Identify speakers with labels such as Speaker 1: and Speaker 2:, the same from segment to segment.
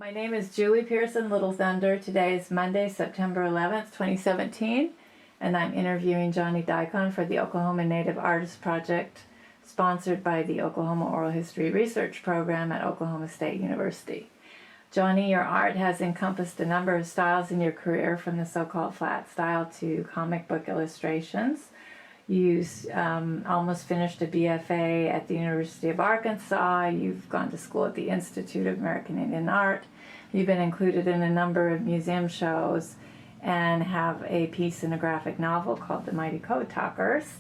Speaker 1: My name is Julie Pearson, Little Thunder. Today is Monday, September 11th, 2017, and I'm interviewing Johnnie Diacon for the Oklahoma Native Artists Project, sponsored by the Oklahoma Oral History Research Program at Oklahoma State University. Johnnie, your art has encompassed a number of styles in your career, from the so-called flat style to comic book illustrations. You almost finished a BFA at the University of Arkansas. You've gone to school at the Institute of American Indian Art. You've been included in a number of museum shows and have a piece in a graphic novel called The Mighty Code Talkers.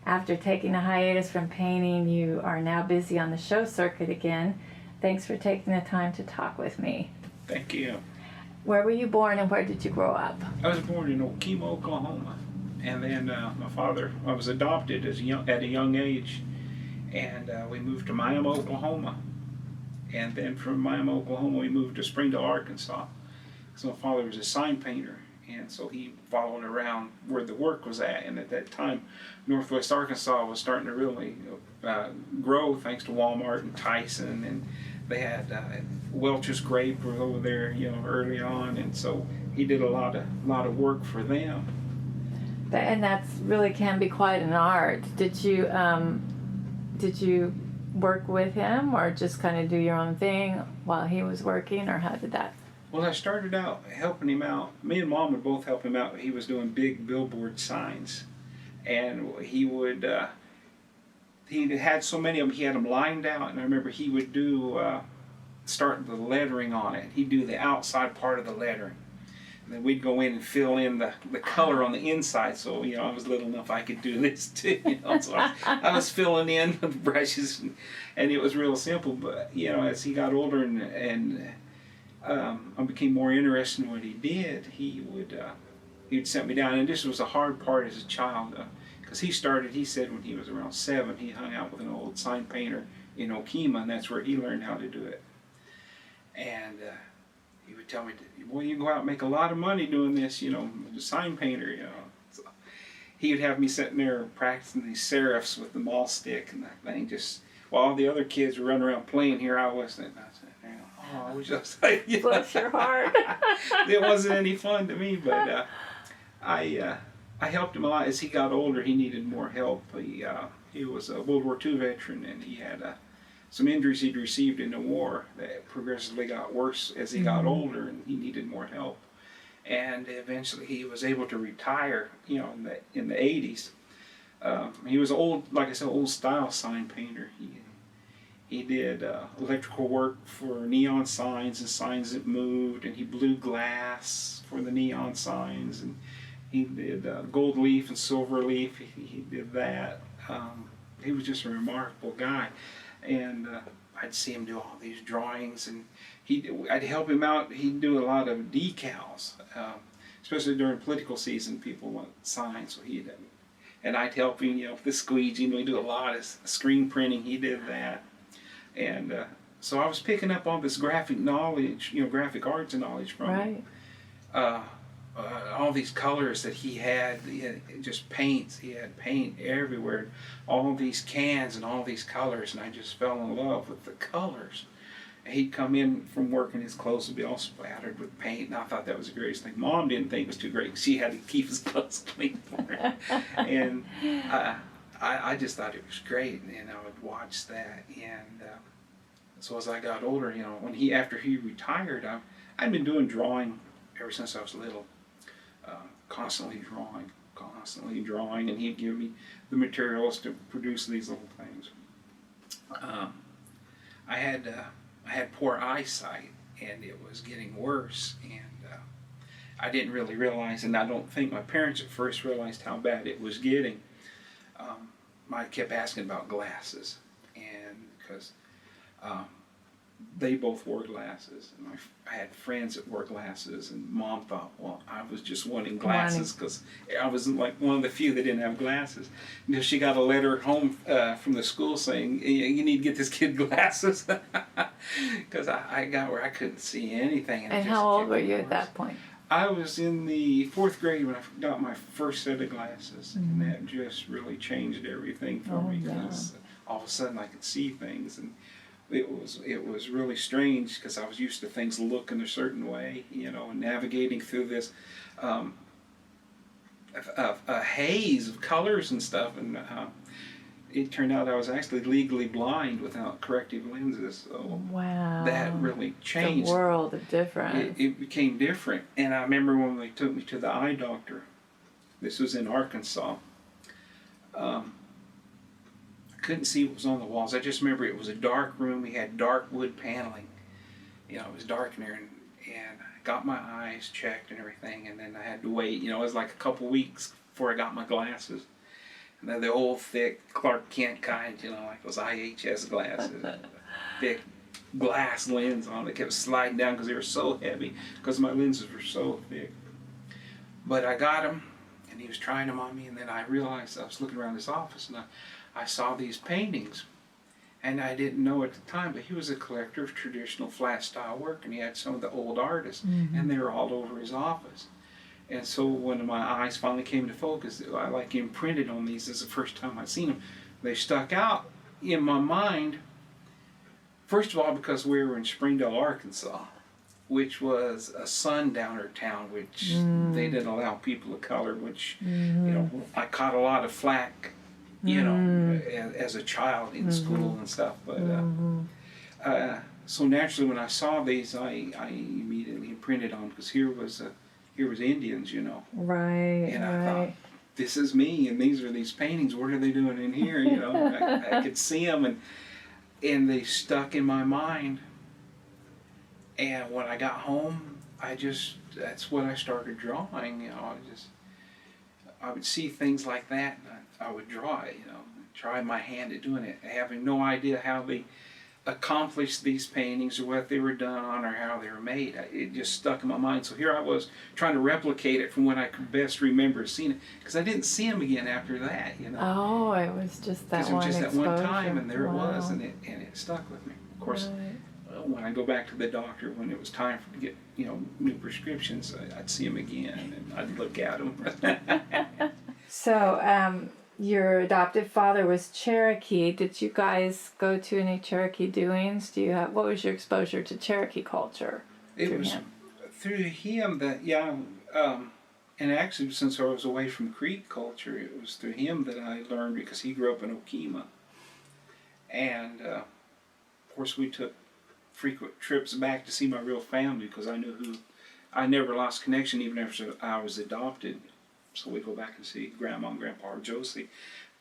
Speaker 1: After taking a hiatus from painting, you are now busy on the show circuit again. Thanks for taking the time to talk with me.
Speaker 2: Thank you.
Speaker 1: Where were you born and where did you grow up?
Speaker 2: I was born in Okemo, Oklahoma. And then I was adopted at a young age, and we moved to Miami, Oklahoma. And then from Miami, Oklahoma, we moved to Springdale, Arkansas. So my father was a sign painter, and so he followed around where the work was at. And at that time, Northwest Arkansas was starting to really grow, thanks to Walmart and Tyson, and they had Welch's Grape was over there, early on, and so he did a lot of work for them.
Speaker 1: And that's really can be quite an art. Did you work with him, or just kind of do your own thing while he was working, or how did that?
Speaker 2: Well, I started out helping him out. Me and Mom would both help him out. He was doing big billboard signs, and he had so many of them. He had them lined out, and I remember he would do start the lettering on it. He'd do the outside part of the lettering. And then we'd go in and fill in the color on the inside. So, I was little enough I could do this too. So I was filling in with brushes, and it was real simple. But, as he got older and I became more interested in what he did, he'd set me down. And this was a hard part as a child. Because he said when he was around 7, he hung out with an old sign painter in Okemo, and that's where he learned how to do it. And he would tell me, "Boy, you can go out and make a lot of money doing this, a sign painter, So he would have me sitting there practicing these serifs with the maul stick and that thing. Just while all the other kids were running around playing, here I was sitting. I said, "Oh, I was just like,
Speaker 1: Bless your heart."
Speaker 2: It wasn't any fun to me, but I helped him a lot. As he got older, he needed more help. He was a World War II veteran, and he had some injuries he'd received in the war that progressively got worse as he got older, and he needed more help. And eventually he was able to retire, in the 80s. He was old style sign painter. He did electrical work for neon signs and signs that moved, and he blew glass for the neon signs, and he did gold leaf and silver leaf. He did that. He was just a remarkable guy. And I'd see him do all these drawings, and I'd help him out. He'd do a lot of decals, especially during political season. People want signs, so and I'd help him, with the squeegee. We do a lot of screen printing. He did that, and so I was picking up all this graphic knowledge, graphic arts knowledge from him. All these colors that he had just paints. He had paint everywhere. All these cans and all these colors, and I just fell in love with the colors. And he'd come in from work and his clothes would be all splattered with paint, and I thought that was the greatest thing. Mom didn't think it was too great. She had to keep his clothes clean for him. And I just thought it was great, and I would watch that. And so as I got older, after he retired, I'd been doing drawing ever since I was little. Constantly drawing, and he'd give me the materials to produce these little things. I had poor eyesight, and it was getting worse, and I didn't really realize, and I don't think my parents at first realized how bad it was getting. I kept asking about glasses, and because they both wore glasses, and I had friends that wore glasses, and Mom thought, well, I was just wanting glasses because I was like one of the few that didn't have glasses. And she got a letter home from the school saying, you need to get this kid glasses, because I got where I couldn't see anything.
Speaker 1: And how old were you at that point?
Speaker 2: I was in the 4th grade when I got my first set of glasses, and that just really changed everything for me, because all of a sudden I could see things. And it was really strange because I was used to things looking a certain way, you know, and navigating through this a haze of colors and stuff, and it turned out I was actually legally blind without corrective lenses. So
Speaker 1: wow,
Speaker 2: that really changed.
Speaker 1: The world of difference.
Speaker 2: It became different, and I remember when they took me to the eye doctor. This was in Arkansas. I couldn't see what was on the walls. I just remember it was a dark room. We had dark wood paneling. You know, it was dark in there, and I got my eyes checked and everything, and then I had to wait. You know, it was like a couple weeks before I got my glasses. And they're the old, thick Clark Kent kind, you know, like those IHS glasses. Thick glass lens on it. Kept sliding down because they were so heavy, because my lenses were so thick. But I got them, and he was trying them on me, and then I realized I was looking around his office, and I saw these paintings. And I didn't know at the time, but he was a collector of traditional flat style work, and he had some of the old artists, and they were all over his office. And so when my eyes finally came to focus, I like imprinted on these. This is the first time I'd seen them. They stuck out in my mind, first of all, because we were in Springdale, Arkansas, which was a sundowner town, which they didn't allow people of color, which, you know, I caught a lot of flack, you know, as a child in school and stuff. But so naturally, when I saw these, I immediately imprinted on, because here was Indians, you know.
Speaker 1: Right.
Speaker 2: And I thought, this is me, and these are these paintings. What are they doing in here? You know, I could see them, and they stuck in my mind. And when I got home, that's what I started drawing. You know, I would see things like that, and I would draw it. You know, try my hand at doing it, having no idea how they accomplished these paintings or what they were done or how they were made. It just stuck in my mind. So here I was trying to replicate it from when I could best remember seeing it, because I didn't see them again after that, you know.
Speaker 1: Oh, it was just that one exposure.
Speaker 2: It was just that one time, and there it was, and it stuck with me. Of course, when I go back to the doctor, when it was time to get, you know, new prescriptions, I'd see them again, and I'd look at them.
Speaker 1: So, your adoptive father was Cherokee. Did you guys go to any Cherokee doings? What was your exposure to Cherokee culture?
Speaker 2: It was through him that, and actually since I was away from Creek culture, it was through him that I learned, because he grew up in Okemah. And of course we took frequent trips back to see my real family, because I never lost connection even after I was adopted. So we go back and see Grandma and Grandpa or Josie.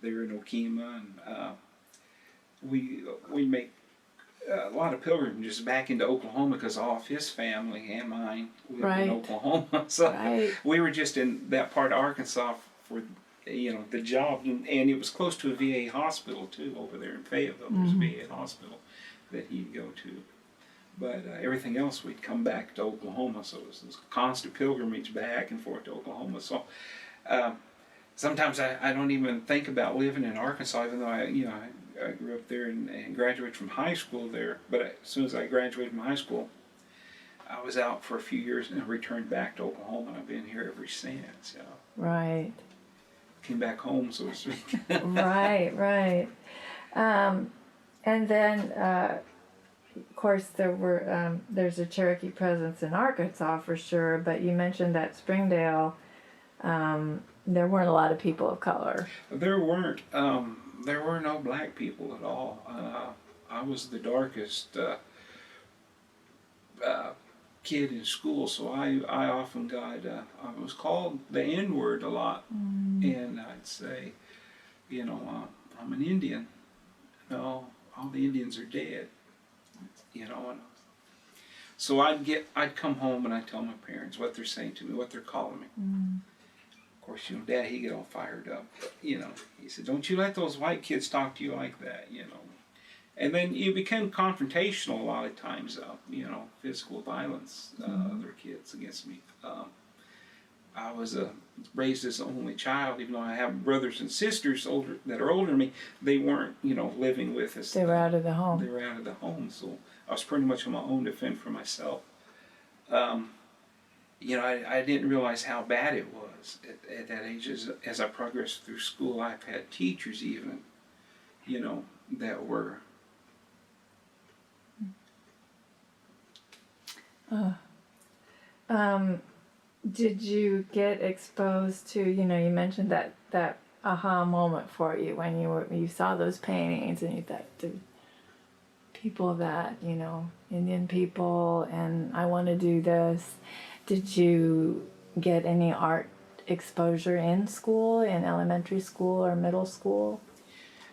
Speaker 2: They're in Okemah, and we make a lot of pilgrimages back into Oklahoma, because all of his family and mine lived in Oklahoma. So we were just in that part of Arkansas for, you know, the job, and it was close to a VA hospital too over there in Fayetteville. There's a VA hospital that he'd go to. But everything else, we'd come back to Oklahoma, so it was this constant pilgrimage back and forth to Oklahoma. So sometimes I don't even think about living in Arkansas, even though I grew up there and graduated from high school there. But as soon as I graduated from high school, I was out for a few years and I returned back to Oklahoma, and I've been here ever since. You know.
Speaker 1: Right.
Speaker 2: Came back home, so to speak.
Speaker 1: Right. And then, of course, there's a Cherokee presence in Arkansas for sure, but you mentioned that Springdale, there weren't a lot of people of color.
Speaker 2: There weren't. There were no black people at all. I was the darkest kid in school, so I often I was called the N-word a lot, and I'd say, you know, I'm an Indian. No, all the Indians are dead. You know, and so I'd come home and I'd tell my parents what they're saying to me, what they're calling me. Of course, you know, Dad, he'd get all fired up. But, you know, he said, "Don't you let those white kids talk to you like that," you know. And then you become confrontational a lot of times, you know, physical violence, other kids against me. I was raised as the only child, even though I have brothers and sisters that are older than me. They weren't, you know, living with us.
Speaker 1: They were out of the home.
Speaker 2: They were out of the home, so I was pretty much on my own to fend for myself. You know, I didn't realize how bad it was at that age. As I progressed through school, I've had teachers even, you know, that were
Speaker 1: Did you get exposed to, you mentioned that aha moment for you when you saw those paintings and you thought, the people that, Indian people, and I want to do this. Did you get any art exposure in school, in elementary school or middle school?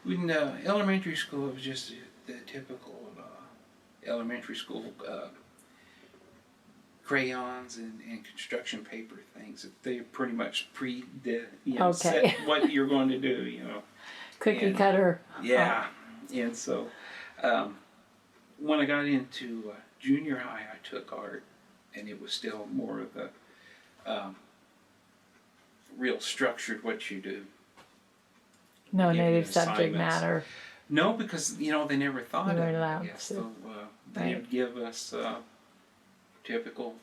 Speaker 2: In elementary school, it was just the typical elementary school crayons and construction paper things. They pretty much set what you're going to do,
Speaker 1: Cookie cutter.
Speaker 2: Yeah, and so when I got into junior high, I took art, and it was still more of the real structured what you do.
Speaker 1: No native subject matter.
Speaker 2: No, because they never thought of it. I guess so. They'd give us typical,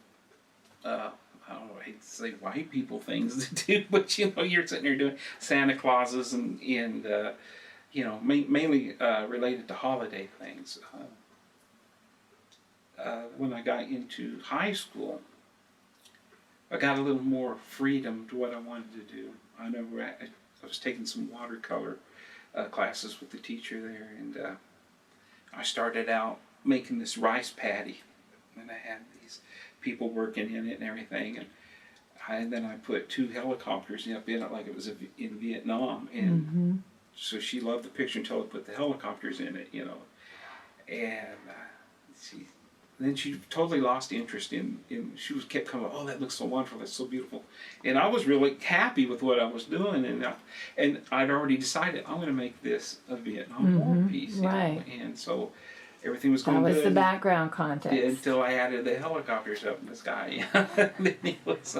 Speaker 2: I don't know, I hate to say white people things to do, but you're sitting there doing Santa Clauses and mainly related to holiday things. When I got into high school, I got a little more freedom to what I wanted to do. I was taking some watercolor classes with the teacher there, and I started out making this rice paddy, and I had these people working in it and everything, and then I put 2 helicopters up in it like it was in Vietnam, and so she loved the picture until I put the helicopters in it, and then she totally lost interest in she kept coming, oh, that looks so wonderful, that's so beautiful. And I was really happy with what I was doing, and I'd already decided I'm going to make this a Vietnam War piece.
Speaker 1: Right.
Speaker 2: And so everything was going good.
Speaker 1: That was the background context.
Speaker 2: Until I added the helicopters up in the sky. Then he was,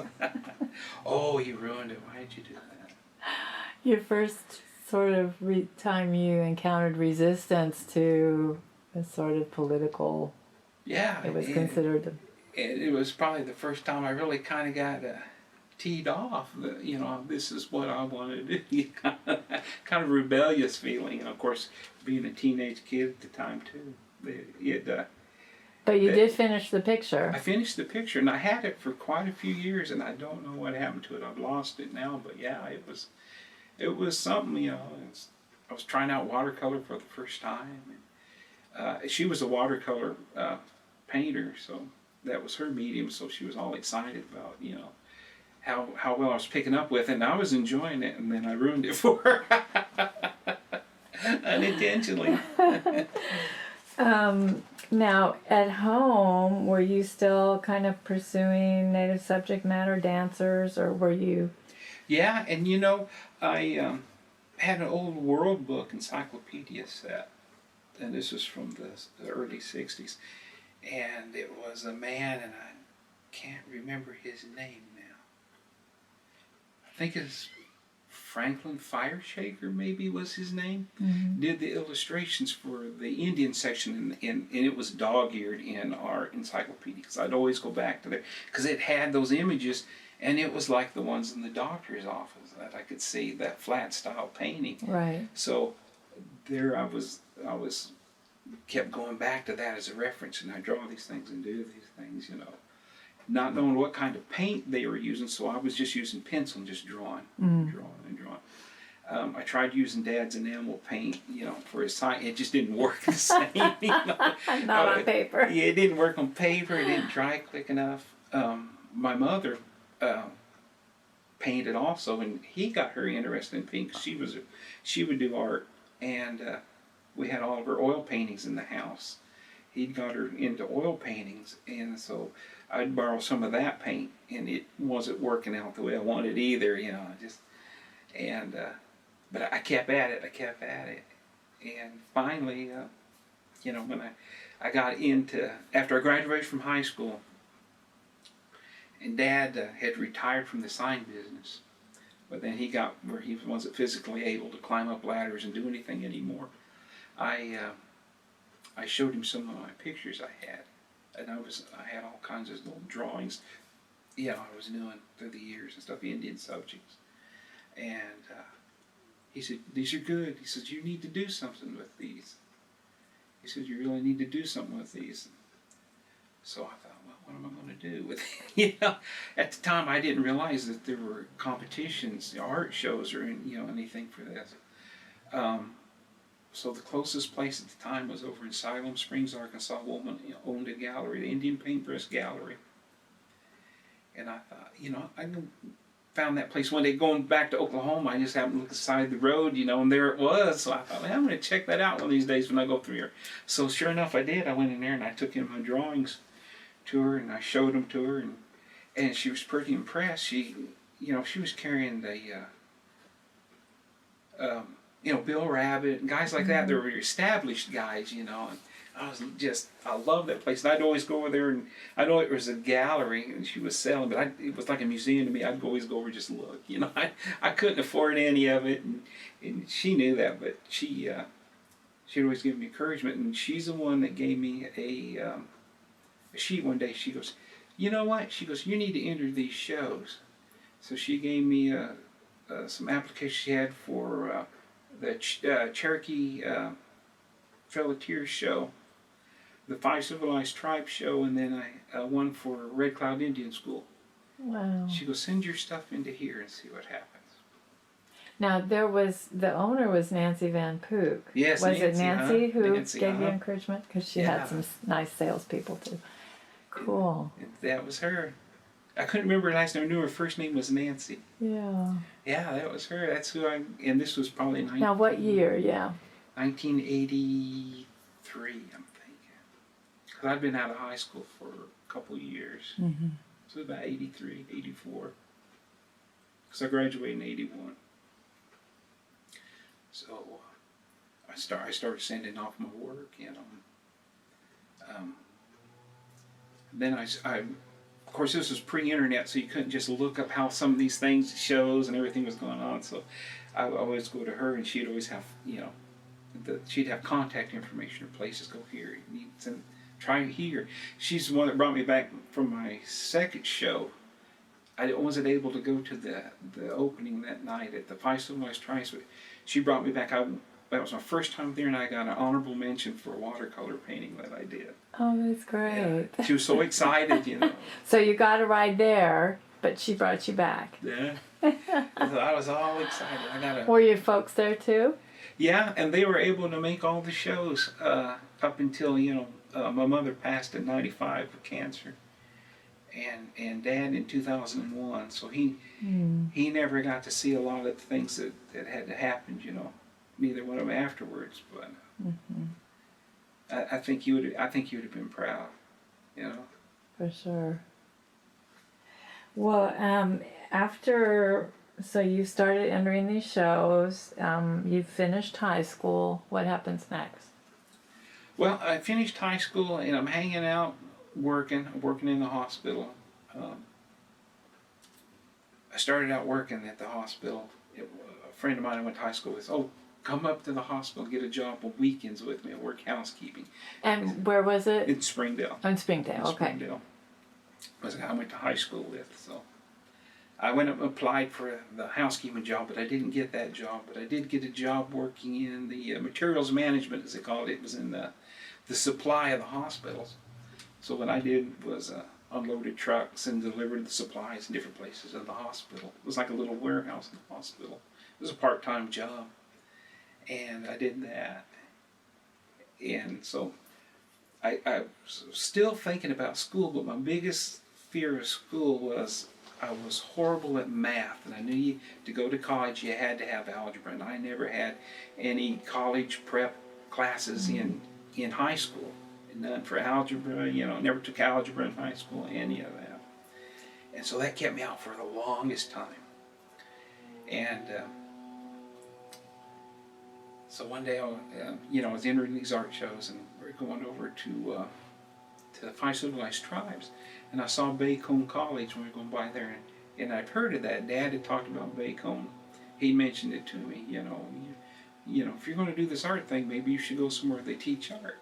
Speaker 2: oh, you ruined it. Why did you do that?
Speaker 1: Your first sort of time you encountered resistance to a sort of political...
Speaker 2: Yeah.
Speaker 1: It was considered...
Speaker 2: And it was probably the first time I really kind of got teed off that, this is what I want to do. kind of rebellious feeling. And of course, being a teenage kid at the time too.
Speaker 1: But you did finish the picture.
Speaker 2: I finished the picture, and I had it for quite a few years, and I don't know what happened to it. I've lost it now, but yeah, it was something. I was trying out watercolor for the first time. And, she was a watercolor painter, so that was her medium. So she was all excited about how well I was picking up with it, and I was enjoying it, and then I ruined it for her unintentionally.
Speaker 1: Now, at home, were you still kind of pursuing native subject matter dancers, or were you?
Speaker 2: Yeah, and I had an old World Book encyclopedia set, and this was from the early 60s, and it was a man, and I can't remember his name now. I think it's Franklin Fireshaker, maybe was his name, did the illustrations for the Indian section, and it was dog-eared in our encyclopedia, because I'd always go back to there, because it had those images, and it was like the ones in the doctor's office, that I could see that flat style painting.
Speaker 1: Right.
Speaker 2: So there I was kept going back to that as a reference, and I draw these things and do these things, not knowing what kind of paint they were using, so I was just using pencil and just drawing. I tried using Dad's enamel paint, for his sign. It just didn't work the same.
Speaker 1: Not on paper.
Speaker 2: Yeah, it didn't work on paper. It didn't dry quick enough. My mother painted also, and he got her interested in paint. She would do art, and we had all of her oil paintings in the house. He'd got her into oil paintings, and so I'd borrow some of that paint, and it wasn't working out the way I wanted either, but I kept at it, and finally, when I got into, after I graduated from high school, and Dad had retired from the sign business, but then he got where he wasn't physically able to climb up ladders and do anything anymore. I showed him some of my pictures I had, and I had all kinds of little drawings, I was doing through the years and stuff, Indian subjects, and he said, "These are good." He said, "You need to do something with these." He said, "You really need to do something with these." So I thought, well, what am I going to do with it? At the time I didn't realize that there were competitions, art shows, or anything for this. So the closest place at the time was over in Siloam Springs, Arkansas. A woman owned a gallery, the Indian Paintbrush Gallery. And I thought, I found that place one day going back to Oklahoma. I just happened to look aside the road, and there it was. So I thought, man, I'm going to check that out one of these days when I go through here. So sure enough, I did. I went in there and I took in my drawings to her and I showed them to her, and she was pretty impressed. She was carrying the Bill Rabbit and guys like that. They were established guys, and I love that place. And I'd always go over there, and I know it was a gallery and she was selling, but it was like a museum to me. I'd always go over and just look, I couldn't afford any of it, and she knew that, but she'd always give me encouragement, and she's the one that gave me a sheet one day. She goes, you know what? She goes, you need to enter these shows. So she gave me some applications she had for the Cherokee Trail of Tears show, the Five Civilized Tribes show, and then one for Red Cloud Indian School.
Speaker 1: Wow.
Speaker 2: She goes, send your stuff into here and see what happens.
Speaker 1: Now, the owner was Nancy Van Pook.
Speaker 2: Yes,
Speaker 1: was it Nancy who
Speaker 2: Nancy,
Speaker 1: gave you encouragement? Because she had some nice salespeople too. Cool.
Speaker 2: And that was her. I couldn't remember her last name. I knew her first name was Nancy.
Speaker 1: Yeah.
Speaker 2: Yeah, that was her. That's who and this was probably
Speaker 1: Now, what year? Yeah.
Speaker 2: 1983, I'm thinking. Because I'd been out of high school for a couple of years.
Speaker 1: Mm-hmm.
Speaker 2: So about 83, 84. Because I graduated in 81. So I started sending off my work, then I of course, this was pre-internet, so you couldn't just look up how some of these things, shows, and everything was going on. So I would always go to her, and she'd always have, she'd have contact information or places. Go here, you need some, try here. She's the one that brought me back from my second show. I wasn't able to go to the opening that night at the Five Civilized Tribes, but she brought me back. That was my first time there, and I got an honorable mention for a watercolor painting that I did.
Speaker 1: Oh, that's great.
Speaker 2: Yeah. She was so excited,
Speaker 1: So you got a ride there, but she brought you back.
Speaker 2: Yeah. I was all excited.
Speaker 1: Were your folks there too?
Speaker 2: Yeah, and they were able to make all the shows up until, my mother passed at 95 of cancer. And Dad in 2001, so he never got to see a lot of the things that had to happen, neither one of them afterwards, but I think he would have been proud,
Speaker 1: For sure. Well, so you started entering these shows, you finished high school. What happens next?
Speaker 2: Well, I finished high school and I'm hanging out, working in the hospital. I started out working at the hospital. A friend of mine I went to high school with, come up to the hospital and get a job on weekends with me. I work housekeeping.
Speaker 1: And where was it?
Speaker 2: In Springdale.
Speaker 1: Oh, in Springdale, okay.
Speaker 2: Springdale. Was the guy I went to high school with. So I went up and applied for the housekeeping job, but I didn't get that job. But I did get a job working in the materials management, as they called it. It was in the supply of the hospitals. So what I did was unloaded trucks and delivered the supplies in different places of the hospital. It was like a little warehouse in the hospital. It was a part-time job. And I did that. And so I was still thinking about school, but my biggest fear of school was I was horrible at math. And I knew to go to college you had to have algebra. And I never had any college prep classes in high school. None for algebra, never took algebra in high school, any of that. And so that kept me out for the longest time. And so one day, I was entering these art shows, and we were going over to the Five Civilized Tribes, and I saw Bacone College when we were going by there, and I'd heard of that. Dad had talked about Bacone. He mentioned it to me, if you're going to do this art thing, maybe you should go somewhere they teach art.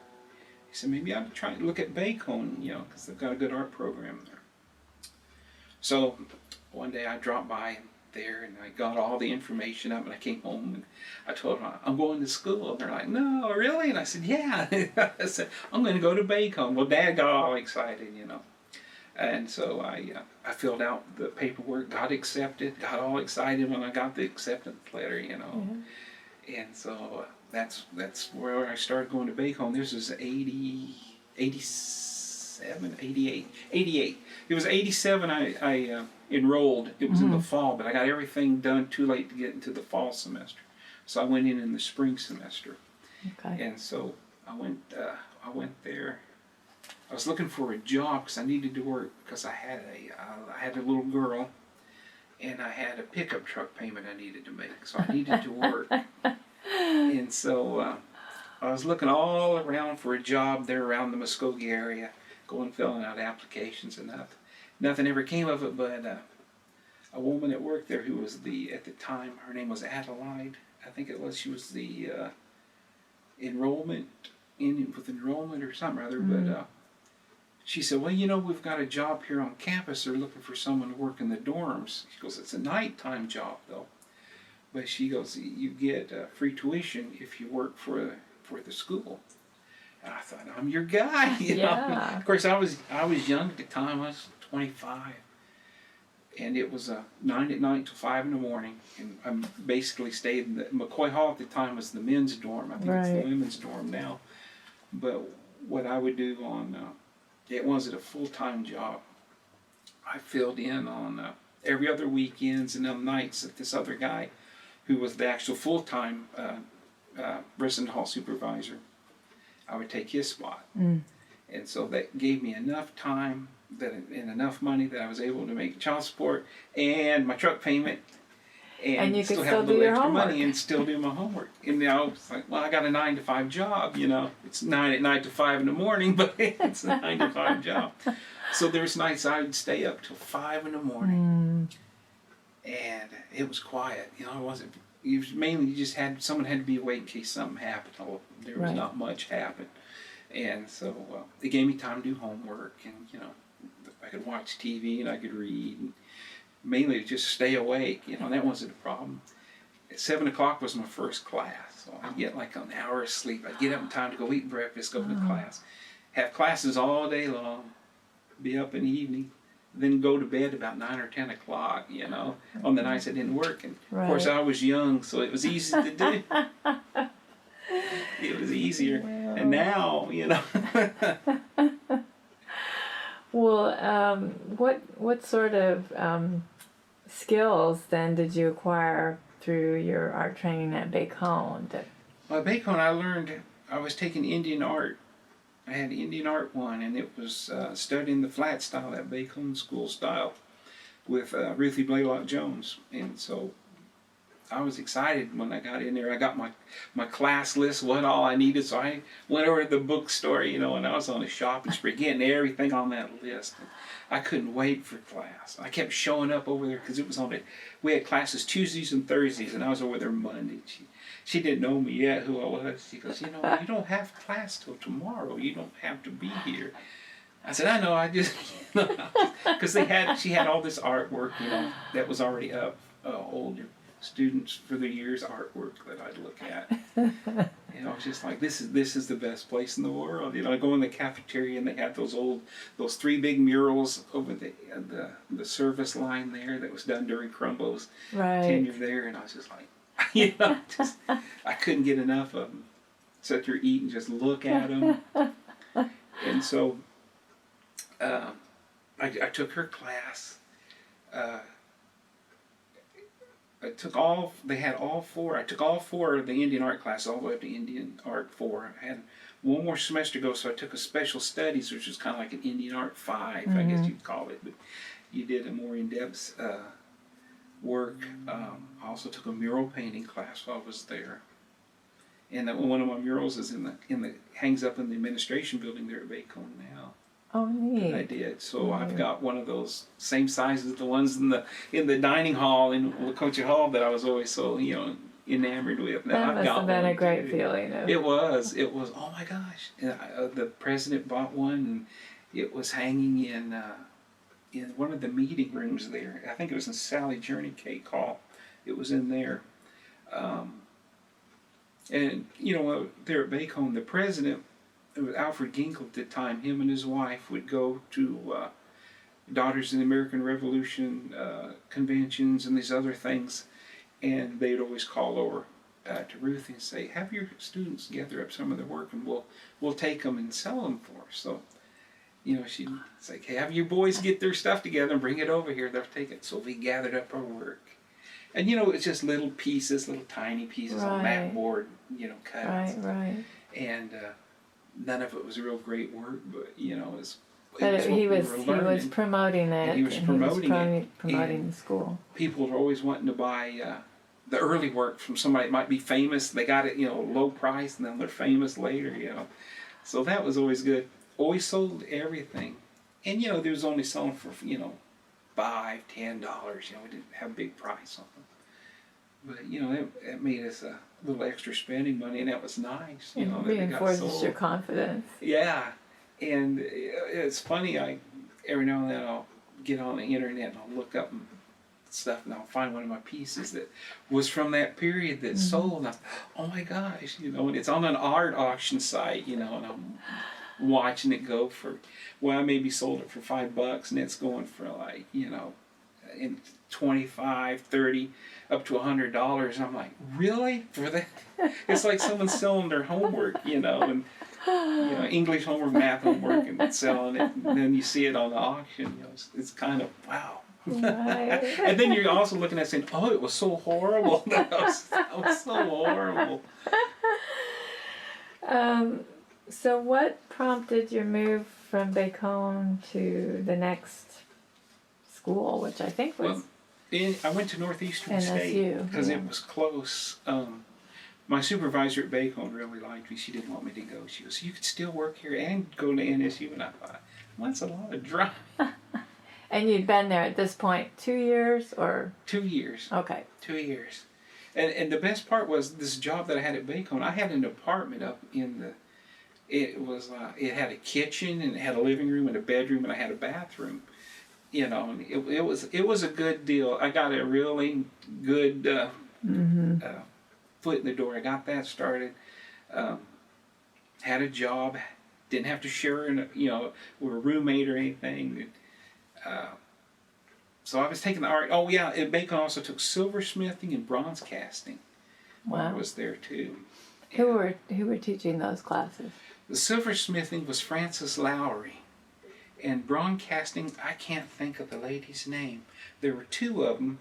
Speaker 2: He said, maybe I ought to try and look at Bacone, because they've got a good art program there. So one day I dropped by there and I got all the information up, and I came home and I told them, I'm going to school. And they're like, no, really? And I said, yeah. I said, I'm going to go to Bacone. Well, Dad got all excited, And so I filled out the paperwork, got accepted, got all excited when I got the acceptance letter, you know. Yeah. And so that's where I started going to Bacone. This was 88. It was 87 I enrolled. It was in the fall, but I got everything done too late to get into the fall semester. So I went in the spring semester.
Speaker 1: Okay.
Speaker 2: And so I went there. I was looking for a job because I needed to work because I had a little girl, and I had a pickup truck payment I needed to make, so I needed to work. And so I was looking all around for a job there around the Muscogee area, going filling out applications and nothing ever came of it. But a woman that worked there who was at the time, her name was Adelaide, I think it was. She was the enrollment or something or other, but. She said, well, you know, we've got a job here on campus. They're looking for someone to work in the dorms. She goes, it's a nighttime job, though. But she goes, you get free tuition if you work for the school. And I thought, I'm your guy. You know? Of course, I was young at the time. I was 25. And it was 9 at night till 5 in the morning. And I basically stayed in the McCoy Hall at the time was the men's dorm. I think it's the women's dorm now. But what I would do it wasn't a full-time job. I filled in on every other weekends and on nights that this other guy, who was the actual full-time resident hall supervisor, I would take his spot. And so that gave me enough time and enough money that I was able to make child support and my truck payment, and you still have a little extra money and still do my homework. And now it's like, well, I got a 9 to 5 job, you know. It's 9 at night to 5 in the morning, but it's a 9 to 5 job. So there's nights I would stay up till 5 in the morning, and it was quiet. You know, it was mainly someone had to be awake in case something happened. There was not much happened, and so they gave me time to do homework, and you know, I could watch TV and I could read. And mainly to just stay awake, you know, that wasn't a problem. At 7 o'clock was my first class, so I'd get like an hour of sleep. I'd get up in time to go eat breakfast, go to class, have classes all day long, be up in the evening, then go to bed about 9 or 10 o'clock, you know, on the nights I didn't work. And of course I was young, so it was easy to do. It was easier. Wow. And now, you know.
Speaker 1: Well, what sort of skills then did you acquire through your art training at Bacone?
Speaker 2: Well, at Bacone I was taking Indian art. I had Indian art 1, and it was studying the flat style, that Bacone school style, with Ruthie Blaylock Jones. And so I was excited when I got in there. I got my class list, what all I needed, so I went over to the bookstore, you know, and I was on a shopping spree, getting everything on that list. And I couldn't wait for class. I kept showing up over there because it was we had classes Tuesdays and Thursdays, and I was over there Monday. She didn't know me yet, who I was. She goes, you know, you don't have class till tomorrow. You don't have to be here. I said, I know, I just, because she had all this artwork, you know, that was already up, older students for the year's artwork that I'd look at. You know, it's just like, this is the best place in the world. You know, I go in the cafeteria and they had those 3 big murals over the service line there that was done during Crumbo's tenure there, and I was just like, you know, I couldn't get enough of them. Sit there, eat, and just look at them. And so I took her class. I took all 4 of the Indian art classes all the way up to Indian art 4. I had one more semester to go, so I took a special studies, which was kind of like an Indian art 5, I guess you'd call it. But you did a more in-depth work. I also took a mural painting class while I was there. And one of my murals is hangs up in the administration building there at Bacone now.
Speaker 1: Oh, neat.
Speaker 2: I did. So I've got one of those same size as the ones in the dining hall in Bacone Hall that I was always so, you know, enamored with. Now,
Speaker 1: that must have been a great feeling.
Speaker 2: It was. Oh my gosh! And the president bought one, and it was hanging in one of the meeting rooms there. I think it was in Sally Journey Cake Hall. It was in there. And you know, there at Bacone, the president, it was Alfred Ginkle at the time, him and his wife would go to Daughters of the American Revolution conventions and these other things, and they'd always call over to Ruthie and say, "Have your students gather up some of their work, and we'll take them and sell them for us." So, she'd say, "Hey, have your boys get their stuff together and bring it over here. They'll take it." So we gathered up our work, and it's just little pieces, little tiny pieces on mat board, cutouts.
Speaker 1: Right.
Speaker 2: And none of it was real great work, but it's.
Speaker 1: But he was promoting it.
Speaker 2: And he was promoting
Speaker 1: the school.
Speaker 2: People were always wanting to buy the early work from somebody that might be famous. They got it, low price, and then they're famous later, So that was always good. Always sold everything. And, they was only selling for, $5, $10. We didn't have a big price on them. But, that made us a little extra spending money, and that was nice.
Speaker 1: It reinforces your confidence.
Speaker 2: Yeah. And it's funny, every now and then I'll get on the internet and I'll look up stuff, and I'll find one of my pieces that was from that period that sold. And oh my gosh, and it's on an art auction site, and I'm watching it go for, I maybe sold it for $5, and it's going for like, in 25, 30, up to $100. And I'm like, really? For that? It's like someone's selling their homework, and English homework, math homework, and selling it, and then you see it on the auction. It's kind of wow.
Speaker 1: Right.
Speaker 2: And then you're also looking at saying, "Oh, it was so horrible. that was so horrible."
Speaker 1: So, what prompted your move from Bacone to the next school, which I think was?
Speaker 2: I went to Northeastern
Speaker 1: NSU,
Speaker 2: State because it was close. My supervisor at Bacone really liked me. She didn't want me to go. She goes, "You could still work here and go to NSU." And I thought, well, that's a lot of drive.
Speaker 1: And you'd been there at this point 2 years or?
Speaker 2: 2 years.
Speaker 1: Okay.
Speaker 2: 2 years. And the best part was this job that I had at Bacone. I had an apartment up in the. It had a kitchen, and it had a living room and a bedroom, and I had a bathroom. And it was a good deal. I got a really good. Foot in the door. I got that started. Had a job. Didn't have to share, with a roommate or anything. So I was taking the art. Oh yeah, and Bacone also took silversmithing and bronze casting.
Speaker 1: Wow.
Speaker 2: I was there too.
Speaker 1: Who were teaching those classes?
Speaker 2: The silversmithing was Frances Lowry, and bronze casting, I can't think of the lady's name. There were two of them.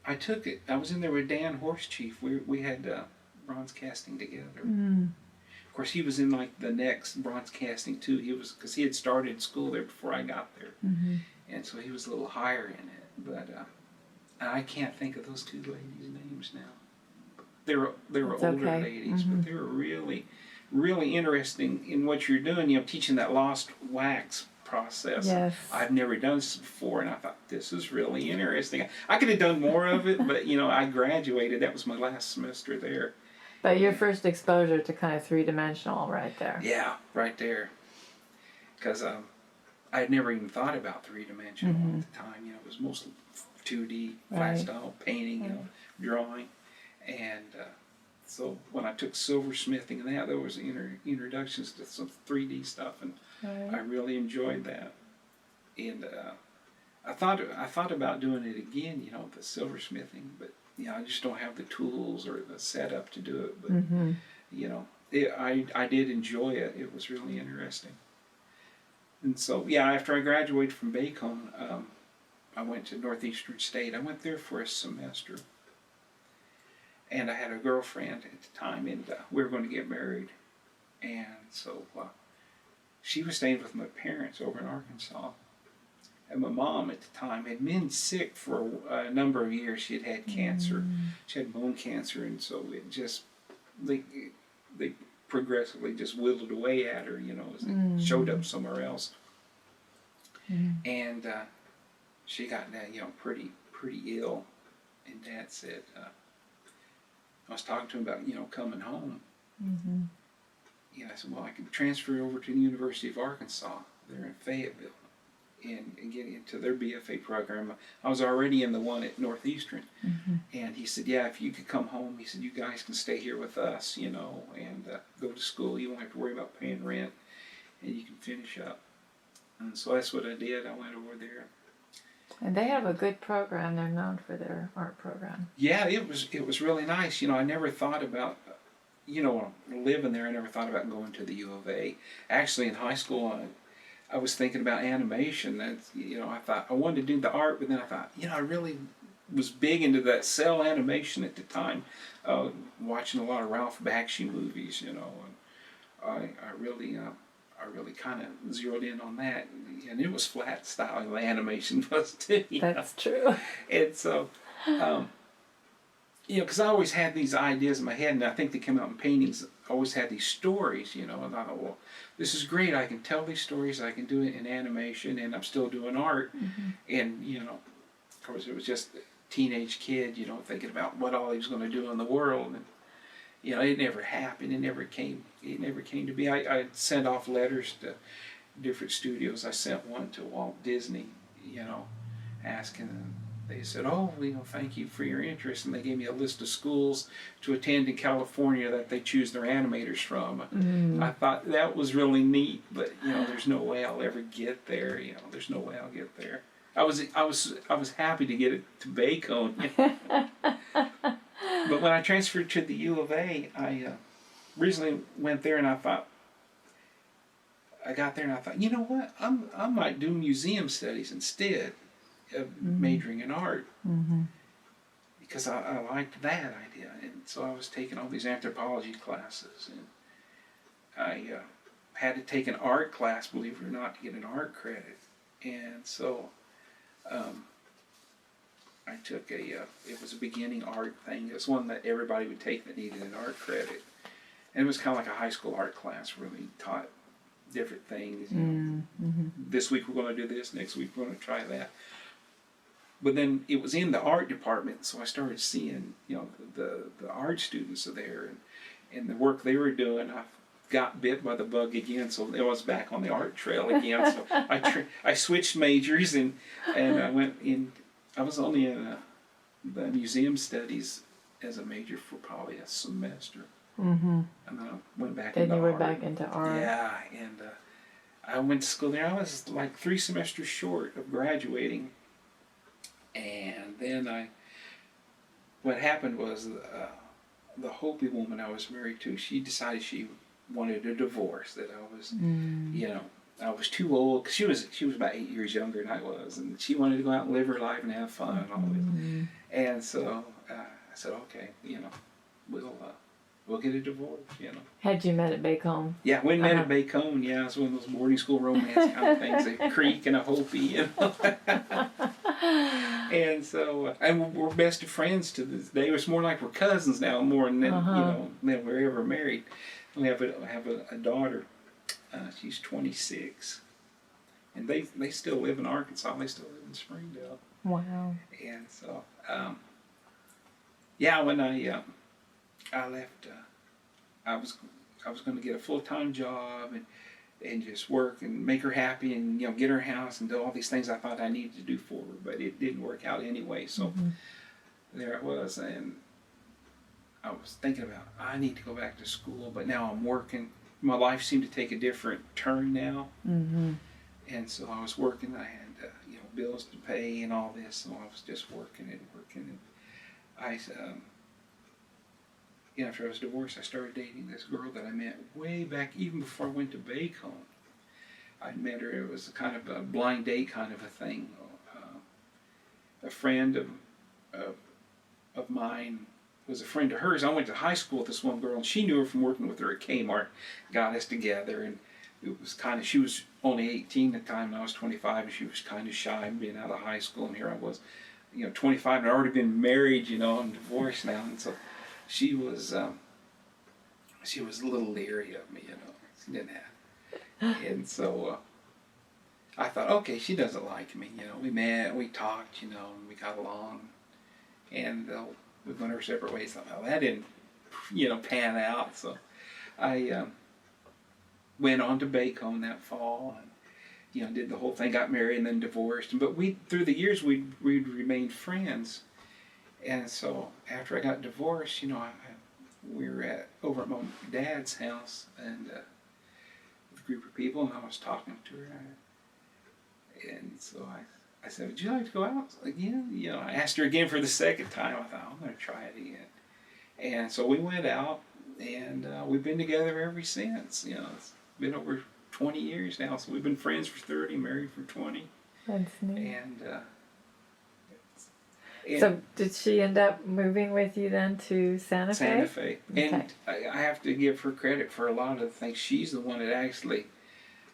Speaker 2: I took it. I was in there with Dan Horsechief. We had bronze casting together. Of course, he was in like the next bronze casting too. Because he had started school there before I got there, and so he was a little higher in it. But I can't think of those two ladies' names now. They were older ladies, but they were really, really interesting in what you're doing. Teaching that lost wax process.
Speaker 1: Yes.
Speaker 2: I've never done this before, and I thought, this is really interesting. I could have done more of it, but I graduated. That was my last semester there.
Speaker 1: But your first exposure to kind of three-dimensional right there.
Speaker 2: Yeah, right there. Because I had never even thought about three-dimensional at the time. It was mostly 2D, flat style, painting, drawing. And so when I took silversmithing and that, there was introductions to some 3D stuff, and I really enjoyed that. And I thought about doing it again, the silversmithing, but I just don't have the tools or the setup to do it. But I did enjoy it. It was really interesting. And so after I graduated from Bacone, I went to Northeastern State. I went there for a semester. And I had a girlfriend at the time, and we were going to get married. And so she was staying with my parents over in Arkansas. And my mom at the time had been sick for a number of years. She had had cancer. She had bone cancer, and so it just, they progressively just whittled away at her, as it showed up somewhere else. And she got, pretty ill. And Dad said, I was talking to him about, coming home. I said, well, I can transfer over to the University of Arkansas. They're in Fayetteville. And get into their BFA program. I was already in the one at Northeastern. And he said, if you could come home, he said, you guys can stay here with us, and go to school. You won't have to worry about paying rent. and you can finish up. And so that's what I did. I went over there.
Speaker 1: And they have a good program. They're known for their art program.
Speaker 2: Yeah, it was really nice. You know, I never thought about, living there. I never thought about going to the U of A. Actually, in high school, I was thinking about animation. That's, I thought I wanted to do the art, but then I thought, I really was big into that cell animation at the time, watching a lot of Ralph Bakshi movies, and I really kind of zeroed in on that, and it was flat style. The animation was too.
Speaker 1: That's true.
Speaker 2: And so, because I always had these ideas in my head, and I think they came out in paintings. I always had these stories, and I thought, well, this is great. I can tell these stories. I can do it in animation, and I'm still doing art. And of course, it was just a teenage kid, thinking about what all he was going to do in the world, and it never happened. It never came to be. I sent off letters to different studios. I sent one to Walt Disney, asking them. They said, "Oh, thank you for your interest," and they gave me a list of schools to attend in California that they choose their animators from. I thought that was really neat, but there's no way I'll ever get there. There's no way I'll get there. I was happy to get it to Bacone. But when I transferred to the U of A, I originally went there, and I got there and I thought, you know what? I might do museum studies instead of majoring in art, because I liked that idea. And so I was taking all these anthropology classes, and I had to take an art class, believe it or not, to get an art credit. And so I took it was a beginning art thing. It was one that everybody would take that needed an art credit. And it was kind of like a high school art class where we taught different things. This week we're going to do this, next week we're going to try that. But then it was in the art department, so I started seeing, the art students are there, and the work they were doing. I got bit by the bug again, so I was back on the art trail again. So I switched majors, and I went in. I was only in the museum studies as a major for probably a semester, and then I went back into art. Then you were
Speaker 1: back into art.
Speaker 2: Yeah, and I went to school there. I was like 3 semesters short of graduating. And then what happened was the Hopi woman I was married to, she decided she wanted a divorce, that I was, I was too old, because she was about 8 years younger than I was, and she wanted to go out and live her life and have fun and all this. And so I said, okay, we'll get a divorce,
Speaker 1: Had you met at Bacone?
Speaker 2: Yeah, we met at Bacone. Yeah, it's one of those boarding school romance kind of things, a Creek and a Hopi, And so, and we're best of friends to this day. It's more like we're cousins now, more than than we're ever married. We have a daughter. She's 26, and they still live in Arkansas. They still live in Springdale.
Speaker 1: Wow.
Speaker 2: And so, when I left, I was going to get a full-time job and just work and make her happy and get her house and do all these things I thought I needed to do for her, but it didn't work out anyway. So there I was, and I was thinking about, I need to go back to school, but now I'm working. My life seemed to take a different turn now, and so I was working. I had bills to pay and all this, so I was just working. And I after I was divorced, I started dating this girl that I met way back, even before I went to Bacone. I met her. It was kind of a blind date kind of a thing. A friend of mine was a friend of hers. I went to high school with this one girl, and she knew her from working with her at Kmart. Got us together, and it was she was only 18 at the time, and I was 25, and she was kind of shy being out of high school, and here I was, 25, and I'd already been married, and divorced now, and so she was a little leery of me, She didn't have. And so I thought, okay, she doesn't like me, We met, we talked, and we got along, and we went our separate ways. Well, that didn't, pan out. So I went on to Bacone that fall, and did the whole thing, got married, and then divorced. But through the years, we'd remained friends. And so after I got divorced, we were over at my dad's house, and group of people, and I was talking to her. And so I said, would you like to go out again? You know, I asked her again for the second time. I thought, I'm going to try it again. And so we went out, and we've been together ever since. You know, it's been over 20 years now, so we've been friends for 30, married for 20.
Speaker 1: That's neat.
Speaker 2: And
Speaker 1: so did she end up moving with you then to Santa Fe?
Speaker 2: Santa Fe.
Speaker 1: Okay.
Speaker 2: And I have to give her credit for a lot of the things. She's the one that actually,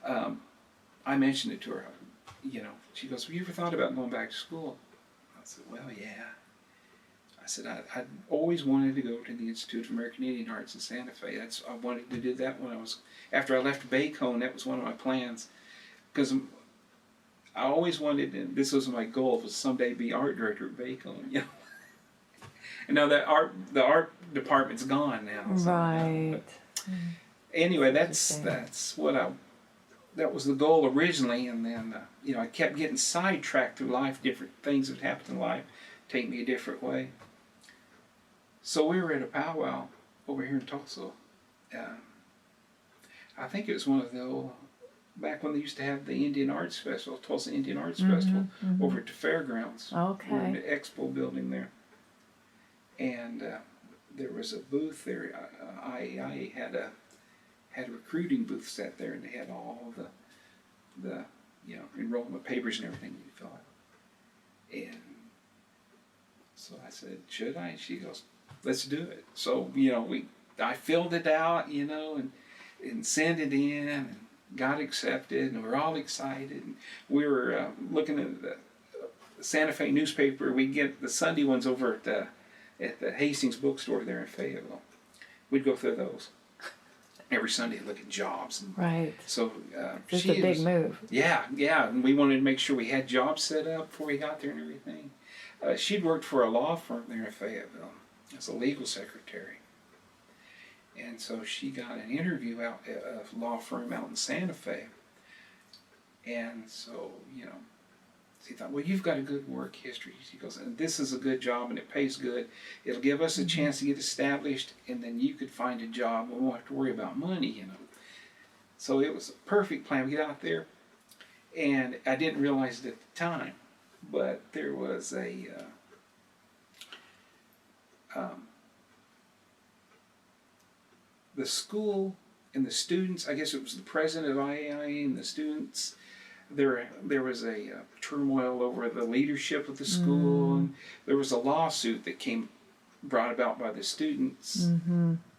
Speaker 2: I mentioned it to her. You know, she goes, well, you ever thought about going back to school? I said, well, yeah. I said, I always wanted to go to the Institute of American Indian Arts in Santa Fe. I wanted to do that when after I left Bacone, that was one of my plans. Because I always wanted, and this was my goal, was someday be art director at Bacone, you know. And now the art department's gone now. So,
Speaker 1: right.
Speaker 2: Anyway, that's what that was the goal originally, and then you know, I kept getting sidetracked through life. Different things that happened in life take me a different way. So we were at a powwow over here in Tulsa. I think it was one of the old, back when they used to have the Indian Arts Festival, Tulsa Indian Arts Festival, over at the fairgrounds.
Speaker 1: Okay.
Speaker 2: We were in the expo building there. And there was a booth there. I had a recruiting booth set there, and they had all the you know, enrollment papers and everything you fill out. And so I said, should I? And she goes, let's do it. So, you know, I filled it out, you know, and sent it in, and got accepted, and we were all excited. And we were looking at the Santa Fe newspaper. We get the Sunday ones over at the Hastings bookstore there in Fayetteville. We'd go through those every Sunday, look at jobs. And
Speaker 1: right.
Speaker 2: so
Speaker 1: it's a big move.
Speaker 2: Yeah, and we wanted to make sure we had jobs set up before we got there and everything. She'd worked for a law firm there in Fayetteville as a legal secretary. And so she got an interview out at a law firm out in Santa Fe. And so, you know, she thought, well, you've got a good work history. She goes, and this is a good job and it pays good. It'll give us a chance to get established, and then you could find a job and we won't have to worry about money, you know. So it was a perfect plan. We get out there, and I didn't realize it at the time, but there was the school and the students, I guess it was the president of IAI and the students, there was a turmoil over the leadership of the school, and there was a lawsuit that brought about by the students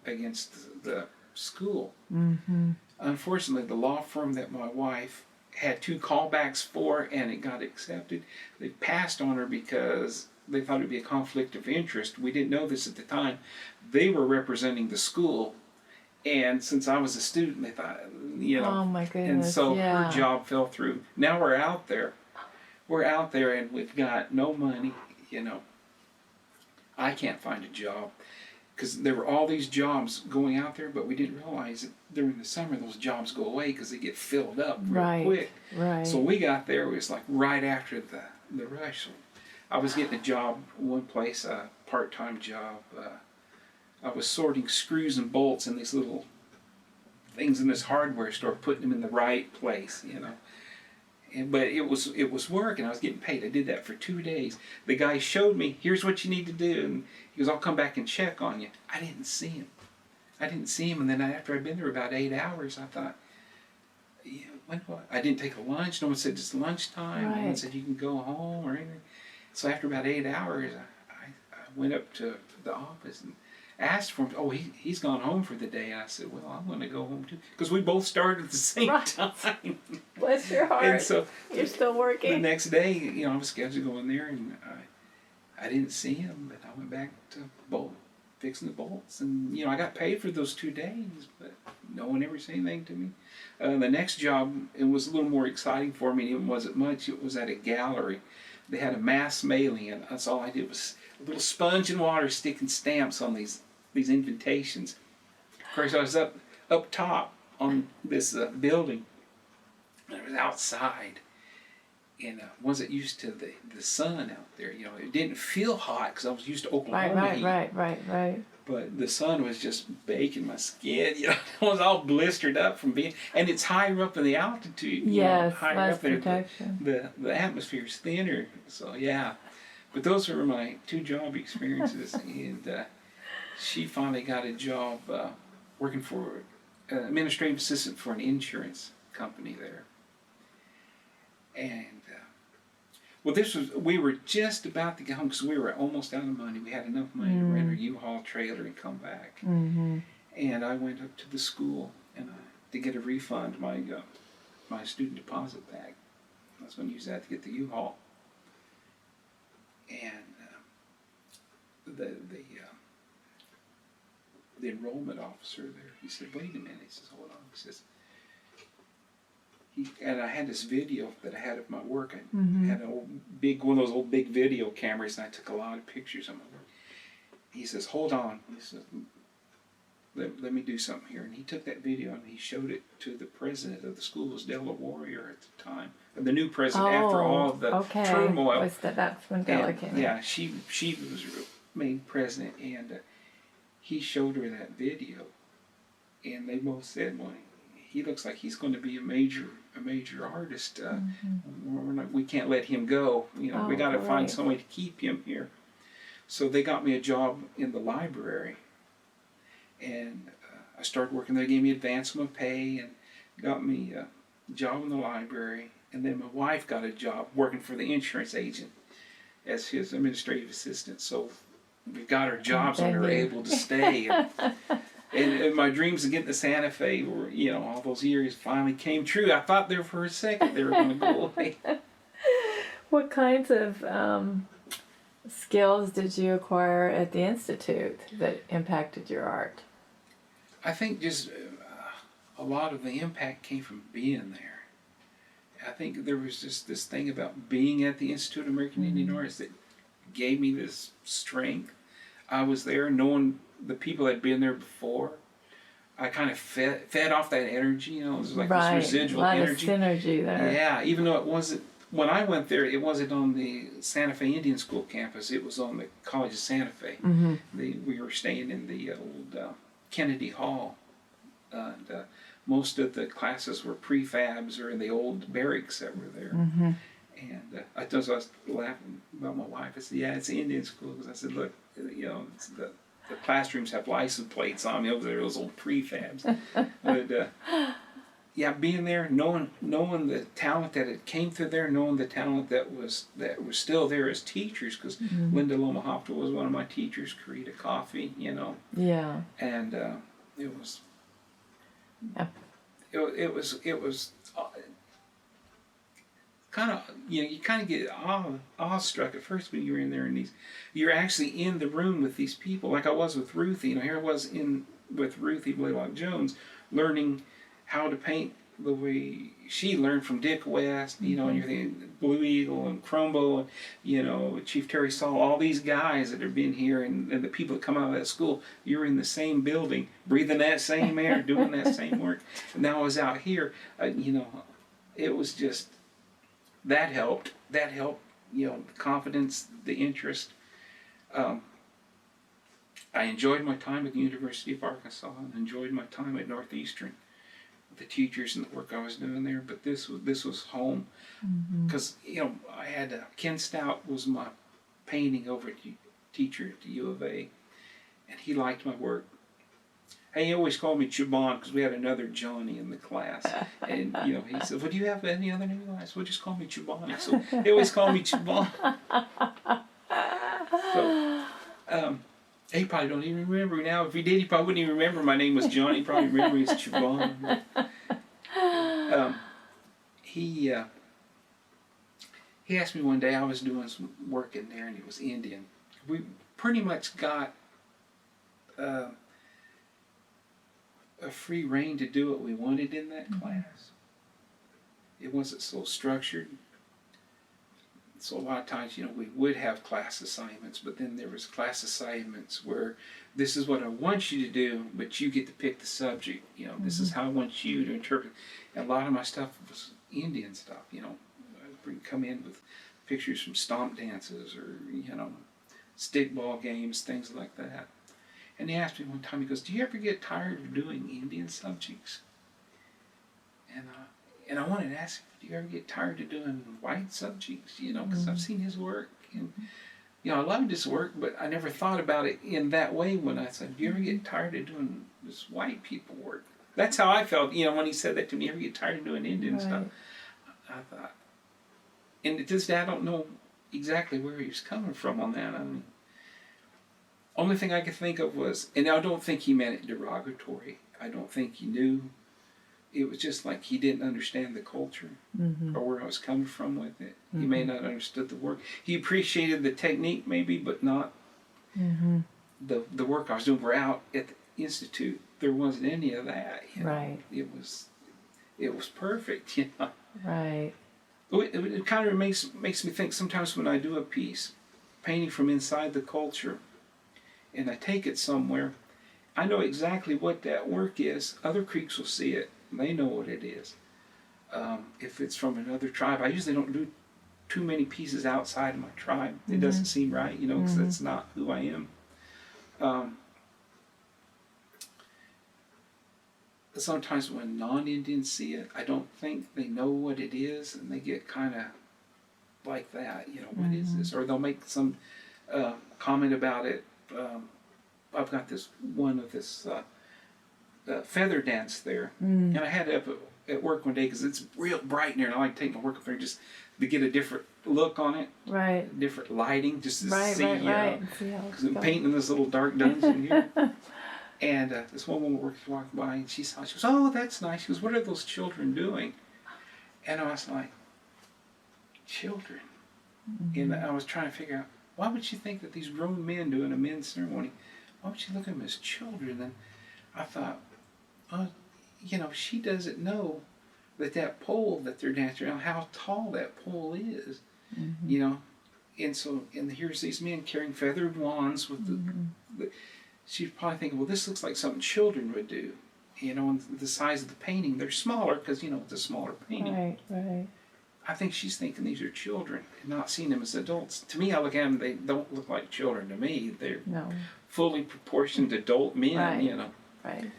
Speaker 2: against the school. Unfortunately, the law firm that my wife had 2 callbacks for, and it got accepted, they passed on her because they thought it would be a conflict of interest. We didn't know this at the time. They were representing the school, and since I was a student, they thought, you know.
Speaker 1: Oh my goodness.
Speaker 2: And so her job fell through. Now we're out there. And we've got no money, you know. I can't find a job because there were all these jobs going out there, but we didn't realize that during the summer those jobs go away because they get filled up real quick.
Speaker 1: Right.
Speaker 2: So we got there, it was like right after the rush. So I was getting a job one place, a part-time job. I was sorting screws and bolts in these little things in this hardware store, putting them in the right place, you know. But it was work, and I was getting paid. I did that for 2 days. The guy showed me, here's what you need to do, and he goes, I'll come back and check on you. I didn't see him, and then after I'd been there about 8 hours, I thought, yeah, what? I didn't take a lunch. No one said it's lunchtime.
Speaker 1: Right.
Speaker 2: No one said you can go home or anything. So after about 8 hours, I went up to the office and asked for him. Oh, he's gone home for the day. I said, well, I'm going to go home too, because we both started at the same time.
Speaker 1: Bless your heart.
Speaker 2: And so
Speaker 1: you're still working.
Speaker 2: The next day, you know, I was scheduled to go in there, and I didn't see him, but I went back to fixing the bolts, and you know, I got paid for those 2 days, but no one ever said anything to me. The next job, it was a little more exciting for me. It wasn't much. It was at a gallery. They had a mass mailing, and that's all I did was a little sponge and water sticking stamps on these invitations. Of course, I was up top on this building, and I was outside, and wasn't used to the sun out there. You know, it didn't feel hot because I was used to Oklahoma heat.
Speaker 1: Right.
Speaker 2: But the sun was just baking my skin. You know, I was all blistered up from being, and it's higher up in the altitude.
Speaker 1: Yes,
Speaker 2: higher
Speaker 1: less
Speaker 2: up there.
Speaker 1: protection.
Speaker 2: The atmosphere is thinner. So yeah, but those were my 2 job experiences, and she finally got a job working for administrative assistant for an insurance company there. And well, we were just about to go home because we were almost out of money. We had enough money to rent a U-Haul trailer and come back.
Speaker 1: Mm-hmm.
Speaker 2: And I went up to the school and to get a refund, my student deposit back. I was going to use that to get the U-Haul. And the enrollment officer there, he said, "Wait a minute." He says, "Hold on." He says, and I had this video that I had of my work. I had one of those old big video cameras, and I took a lot of pictures of my work. He says, "Hold on." He says, let me do something here. And he took that video and he showed it to the president of the school. It was Della Warrior at the time. And the new president, after all of the turmoil.
Speaker 1: That's when Della came in.
Speaker 2: Yeah, she was made president, and he showed her that video. And they both said, "Well, he looks like he's going to be a major artist. We can't let him go. You know, we got to find some way to keep him here." So they got me a job in the library, and I started working there. They gave me advancement pay and got me a job in the library. And then my wife got a job working for the insurance agent as his administrative assistant. So we got our jobs and we were able to stay. And my dreams of getting to Santa Fe were, you know, all those years finally came true. I thought there for a second they were going to go away.
Speaker 1: What kinds of skills did you acquire at the Institute that impacted your art?
Speaker 2: I think just a lot of the impact came from being there. I think there was just this thing about being at the Institute of American Indian Artists that gave me this strength. I was there knowing the people that had been there before. I kind of fed off that energy, you know, it was like this residual energy.
Speaker 1: A lot of synergy there.
Speaker 2: Yeah, even though it wasn't, when I went there, it wasn't on the Santa Fe Indian School campus, it was on the College of Santa Fe. We were staying in the old Kennedy Hall, and most of the classes were prefabs or in the old barracks that were there. And I was laughing about my wife. I said, "Yeah, it's Indian school." Because I said, "Look, you know, the classrooms have license plates on me over there, those old prefabs." But yeah, being there, knowing the talent that had came through there, knowing the talent that was still there as teachers, because Linda Lomahopta was one of my teachers, Karita Coffee, you know.
Speaker 1: Yeah.
Speaker 2: And it was. It was kind of, you know, you kind of get awestruck at first when you're in there, and you're actually in the room with these people, like I was with Ruthie. You know, here I was with Ruthie Blaylock Jones, learning how to paint the way she learned from Dick West, you know, and you're thinking Blue Eagle and Crumbo, and, you know, Chief Terry Saul, all these guys that have been here, and the people that come out of that school, you're in the same building, breathing that same air, doing that same work. And now I was out here, you know, it was just, that helped, you know, the confidence, the interest. I enjoyed my time at the University of Arkansas and enjoyed my time at Northeastern, the teachers and the work I was doing there. But this was home, because you know, I had Ken Stout was my painting over teacher at the U of A, and he liked my work. And he always called me Chubon because we had another Johnny in the class, and you know, he said, "Well, do you have any other name?" I said, "Well, just call me Chubon." So he always called me Chubon. So, he probably don't even remember now. If he did, he probably wouldn't even remember my name was Johnny. He probably remember me as Chubon. He asked me one day, I was doing some work in there, and it was Indian. We pretty much got a free reign to do what we wanted in that class. It wasn't so structured. So a lot of times, you know, we would have class assignments, but then there was class assignments where this is what I want you to do, but you get to pick the subject. You know, this is how I want you to interpret. And a lot of my stuff was Indian stuff, you know. I'd come in with pictures from stomp dances or, you know, stickball games, things like that. And he asked me one time, he goes, do you ever get tired of doing Indian subjects? And I wanted to ask him, do you ever get tired of doing white subjects? You know, because I've seen his work. And, you know, I loved his work, but I never thought about it in that way when I said, do you ever get tired of doing this white people work? That's how I felt, you know, when he said that to me, ever get tired of doing Indian stuff? I thought, and to this day, I don't know exactly where he was coming from on that. I mean, only thing I could think of was, and I don't think he meant it derogatory. I don't think he knew. It was just like he didn't understand the culture or where I was coming from with it. He may not have understood the work. He appreciated the technique maybe, but not the work I was doing. We're out at the Institute. There wasn't any of that. You know?
Speaker 1: Right.
Speaker 2: It was perfect, you know.
Speaker 1: Right.
Speaker 2: It kind of makes me think sometimes when I do a piece, painting from inside the culture, and I take it somewhere, I know exactly what that work is. Other Creeks will see it. They know what it is. If it's from another tribe, I usually don't do too many pieces outside of my tribe. It doesn't seem right, you know, because that's not who I am. Sometimes when non-Indians see it, I don't think they know what it is, and they get kind of like that, you know, what is this? Or they'll make some comment about it. I've got this one of this feather dance there, and I had it up at work one day because it's real bright in there, and I like to take my work up there just to get a different look on it,
Speaker 1: Right.
Speaker 2: different lighting, just to see,
Speaker 1: Right.
Speaker 2: because I'm painting in this little dark dungeon here. And this one woman walked by, and she saw. She goes, "Oh, that's nice." She goes, "What are those children doing?" And I was like, "Children." And I was trying to figure out, why would she think that these grown men doing a men's ceremony, why would she look at them as children? And I thought, you know, she doesn't know that pole that they're dancing around, how tall that pole is, you know. And so, and here's these men carrying feathered wands with the she's probably thinking, well, this looks like something children would do. You know, and the size of the painting, they're smaller because, you know, it's a smaller painting.
Speaker 1: Right.
Speaker 2: I think she's thinking these are children and not seeing them as adults. To me, I look at them, they don't look like children to me. They're fully proportioned adult men, you know.
Speaker 1: Right.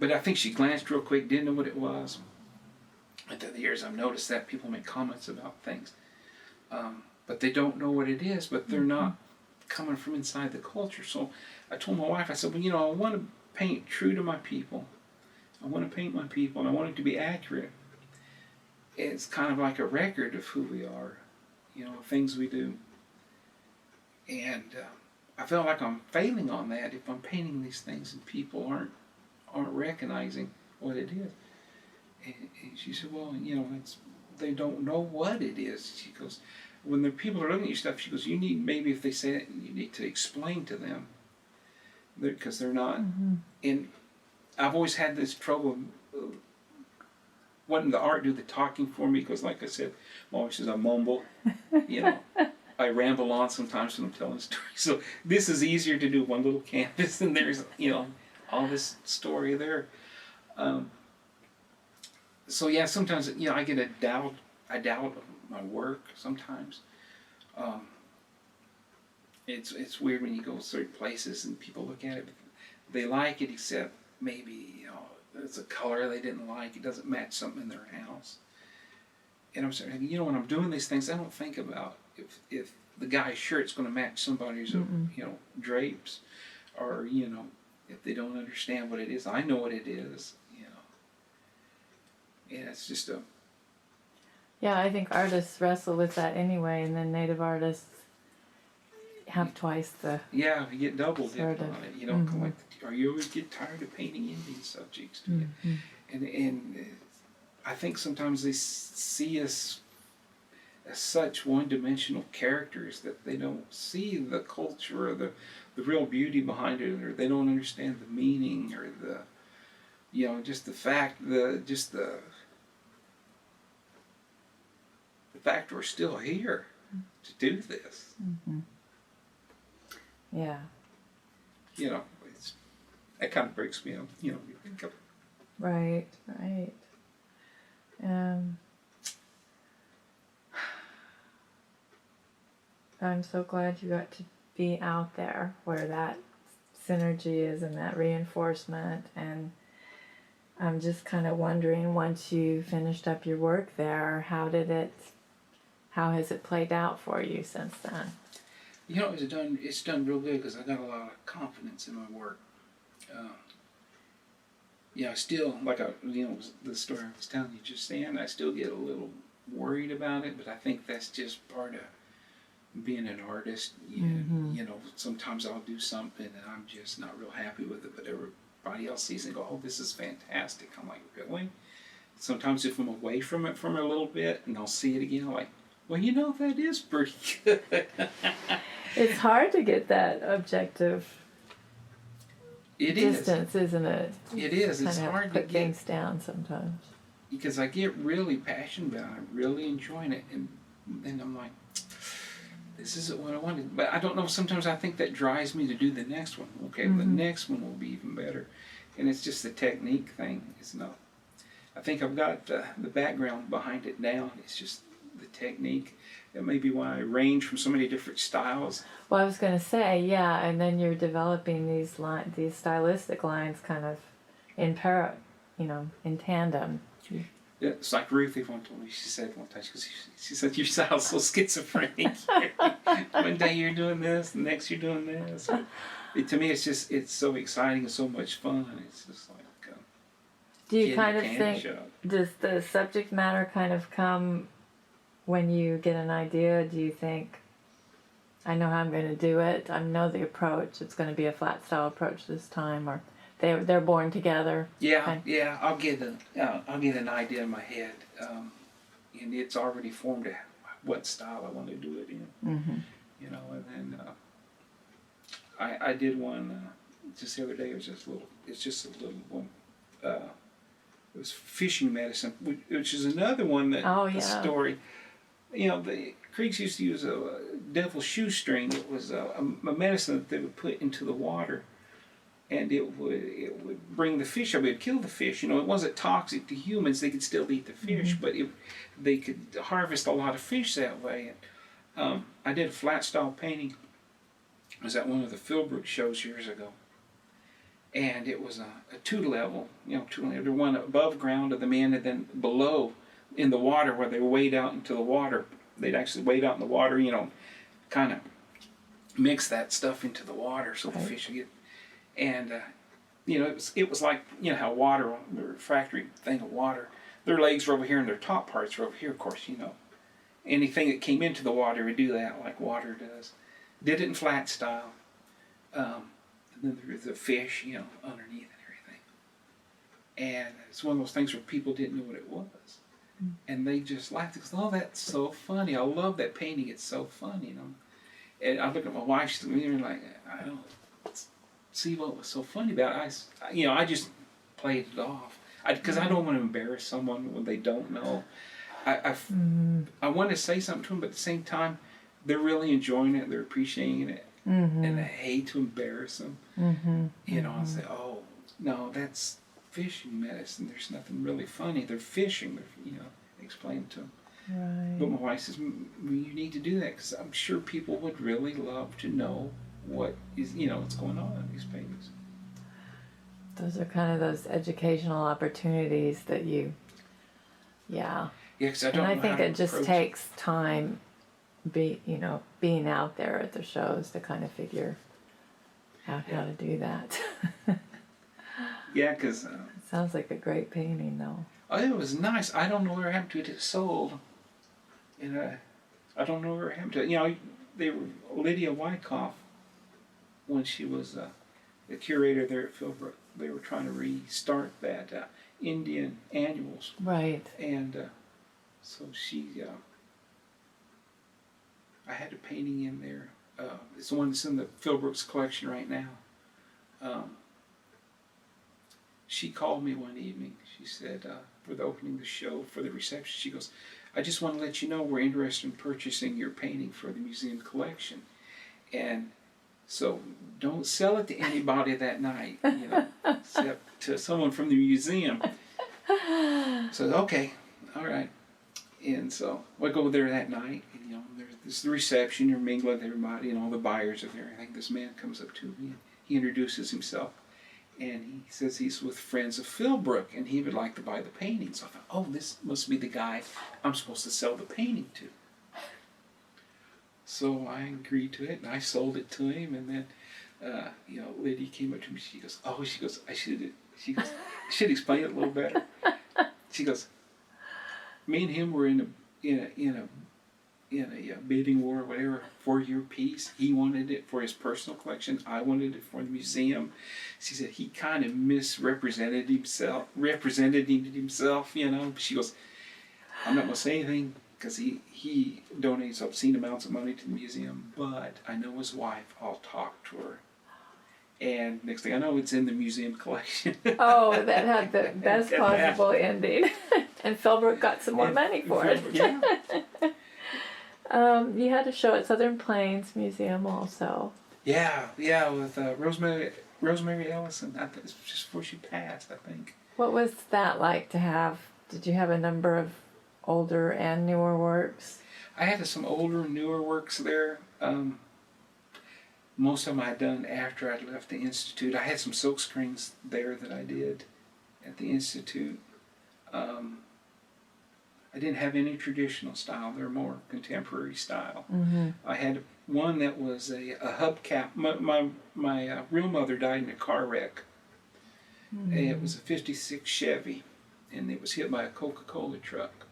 Speaker 2: But I think she glanced real quick, didn't know what it was. And through the years, I've noticed that people make comments about things. But they don't know what it is, but they're not coming from inside the culture. So I told my wife, I said, well, you know, I want to paint true to my people. I want to paint my people, and I want it to be accurate. It's kind of like a record of who we are, you know, things we do. And I feel like I'm failing on that if I'm painting these things and people aren't recognizing what it is. And she said, well, you know, they don't know what it is. She goes, when the people are looking at your stuff, she goes, you need, maybe if they say it, you need to explain to them. Because they're not. And I've always had this trouble letting the art do the talking for me, because like I said, my wife says I mumble, you know. I ramble on sometimes when I'm telling a story. So this is easier to do one little canvas, and there's, you know, all this story there. So yeah, sometimes, you know, I get a doubt of my work sometimes. It's weird when you go certain places and people look at it, but they like it, except maybe, you know, it's a color they didn't like. It doesn't match something in their house. And I'm saying, you know, when I'm doing these things, I don't think about if the guy's shirt's going to match somebody's, you know, drapes, or, you know, if they don't understand what it is. I know what it is, you know. And it's just a...
Speaker 1: Yeah, I think artists wrestle with that anyway, and then native artists have twice the...
Speaker 2: Yeah, you get double dipped on it. You know, like, or you always get tired of painting Indian subjects. And I think sometimes they see us as such one-dimensional characters that they don't see the culture or the real beauty behind it, or they don't understand the meaning, or the, you know, just the fact, the fact we're still here to do this.
Speaker 1: Yeah.
Speaker 2: You know, that kind of breaks me up. You know, you think of.
Speaker 1: Right. I'm so glad you got to be out there where that synergy is and that reinforcement. And I'm just kind of wondering, once you finished up your work there, how has it played out for you since then?
Speaker 2: You know, it's done real good because I got a lot of confidence in my work. Yeah, I still, the story I was telling you just then, I still get a little worried about it, but I think that's just part of being an artist. You know, sometimes I'll do something and I'm just not real happy with it, but everybody else sees it and go, oh, this is fantastic. I'm like, really? Sometimes if I'm away from it for a little bit and I'll see it again, I'm like, well, you know, that is pretty good.
Speaker 1: It's hard to get that objective distance, isn't it?
Speaker 2: It is. It's hard to
Speaker 1: put things down sometimes.
Speaker 2: Because I get really passionate about it. I'm really enjoying it. And then I'm like, this isn't what I wanted. But I don't know. Sometimes I think that drives me to do the next one. Okay, well, the next one will be even better. And it's just the technique thing. It's not. I think I've got the background behind it down. It's just the technique. That may be why I range from so many different styles.
Speaker 1: Well, I was going to say, yeah, and then you're developing these stylistic lines kind of in tandem.
Speaker 2: Yeah, it's like Ruthie one told me. She said one time, she said, your style's so schizophrenic. One day you're doing this, the next you're doing this. To me, it's so exciting and so much fun. It's just like
Speaker 1: do you kind of think, does the subject matter kind of come when you get an idea? Do you think, I know how I'm going to do it, I know the approach, it's going to be a flat style approach this time, or they're born together?
Speaker 2: Yeah, I'll get an idea in my head, and it's already formed what style I want to do it in. You know, and then I did one just the other day. It's just a little one. It was fishing medicine, which is another one that the story. You know, the Creeks used to use a devil's shoestring. It was a medicine that they would put into the water, and it would bring the fish up. It would kill the fish. You know, it wasn't toxic to humans. They could still eat the fish, but they could harvest a lot of fish that way. And I did a flat style painting. I was at one of the Philbrook shows years ago, and it was a two level. You know, there one above ground of the men, and then below in the water where they wade out into the water. They'd actually wade out in the water, you know, kind of mix that stuff into the water so the fish would get. And, you know, it was like, you know, how water, the refractory thing of water, their legs were over here and their top parts were over here, of course, you know. Anything that came into the water would do that like water does. Did it in flat style. And then there was the fish, you know, underneath and everything. And it's one of those things where people didn't know what it was. And they just laughed because, oh, that's so funny. I love that painting. It's so fun, you know. And I look at my wife, she's like, I don't see what was so funny about it. I just played it off. Because I don't want to embarrass someone when they don't know. I want to say something to them, but at the same time, they're really enjoying it. They're appreciating it. And I hate to embarrass them. You know, I say, oh, no, that's fishing medicine. There's nothing really funny. They're fishing. You know, explain to them.
Speaker 1: Right.
Speaker 2: But my wife says, you need to do that because I'm sure people would really love to know what is, you know, what's going on in these paintings.
Speaker 1: Those are kind of those educational opportunities that you,
Speaker 2: Yeah, because I don't know
Speaker 1: I think
Speaker 2: how to
Speaker 1: it just
Speaker 2: approach
Speaker 1: takes time, being out there at the shows to kind of figure out how to do that.
Speaker 2: Yeah, because
Speaker 1: Sounds like a great painting, though.
Speaker 2: Oh, it was nice. I don't know where it happened to it. It sold. And I don't know where it happened to it. You know, Lydia Wyckoff, when she was the curator there at Philbrook, they were trying to restart that Indian annuals.
Speaker 1: Right.
Speaker 2: And so I had a painting in there. It's the one that's in the Philbrook's collection right now. She called me one evening. She said, for the opening of the show, for the reception, she goes, I just want to let you know we're interested in purchasing your painting for the museum collection. And so don't sell it to anybody that night, you know, except to someone from the museum. So, okay, all right. And so I go there that night, and, you know, there's the reception, you're mingling with everybody, and all the buyers are there. I think this man comes up to me, and he introduces himself, and he says he's with Friends of Philbrook, and he would like to buy the paintings. I thought, oh, this must be the guy I'm supposed to sell the painting to. So I agreed to it, and I sold it to him, and then, Lydia came up to me. She goes, I should explain it a little better. She goes, me and him were in a bidding war or whatever for your piece. He wanted it for his personal collection. I wanted it for the museum. She said he kind of misrepresented himself, She goes, I'm not going to say anything because he donates obscene amounts of money to the museum, but I know his wife. I'll talk to her. And next thing I know, it's in the museum collection.
Speaker 1: Oh, that had the best possible ending. And Philbrook got some more money for it.
Speaker 2: Yeah.
Speaker 1: You had a show at Southern Plains Museum also.
Speaker 2: Yeah, with Rosemary Ellison. It was just before she passed, I think.
Speaker 1: What was that like to have? Did you have a number of older and newer works?
Speaker 2: I had some older and newer works there. Most of them I had done after I'd left the Institute. I had some silk screens there that I did at the Institute. I didn't have any traditional style. They're more contemporary style.
Speaker 1: Mm-hmm.
Speaker 2: I had one that was a hubcap. My real mother died in a car wreck. Mm-hmm. And it was a 56 Chevy, and it was hit by a Coca-Cola truck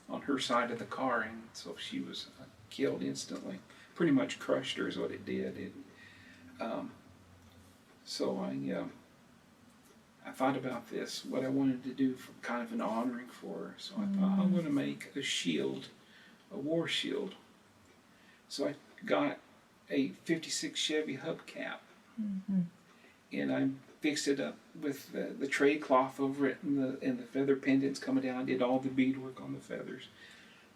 Speaker 2: on her side of the car, and so she was killed instantly. Pretty much crushed her is what it did. So I thought about this, what I wanted to do for kind of an honoring for her. So I thought, I'm going to make a shield, a war shield. So I got a 56 Chevy hubcap, and I fixed it up with the trade cloth over it and the feather pendants coming down. Did all the beadwork on the feathers.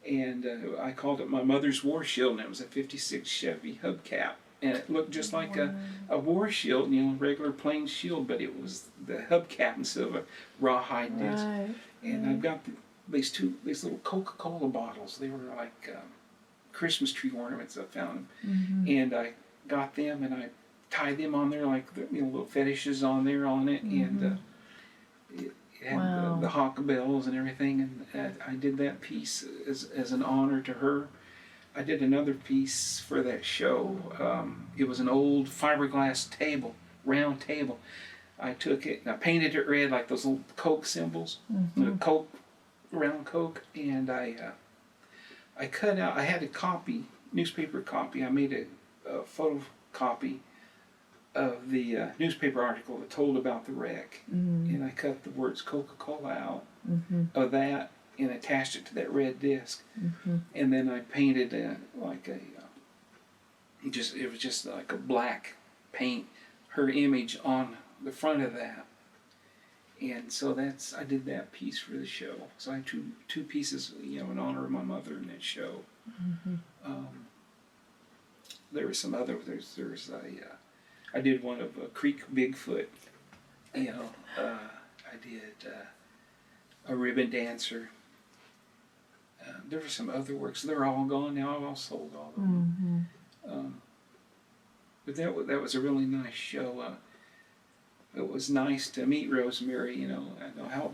Speaker 2: And I called it my mother's war shield, and it was a 56 Chevy hubcap. And it looked just like a war shield, regular plain shield, but it was the hubcap instead of a rawhide disc.
Speaker 1: Right.
Speaker 2: And I've got these little Coca-Cola bottles. They were like Christmas tree ornaments. I found them, and I got them, and I tied them on there like little fetishes on it, and it had the hawk bells and everything. And I did that piece as an honor to her. I did another piece for that show. It was an old fiberglass table, round table. I took it and I painted it red like those little Coke symbols, Coke, round Coke, and I cut out. I had a copy, newspaper copy. I made a photocopy of the newspaper article that told about the wreck, and I cut the words Coca-Cola out of that and attached it to that red disc, and then I painted it was just like a black paint, her image on the front of that, and so I did that piece for the show. So I had two pieces, in honor of my mother in that show. There were some other. I did one of a Creek Bigfoot. I did a ribbon dancer. There were some other works. They're all gone now. I've all sold all of them. But that was a really nice show. It was nice to meet Rosemary. I know how.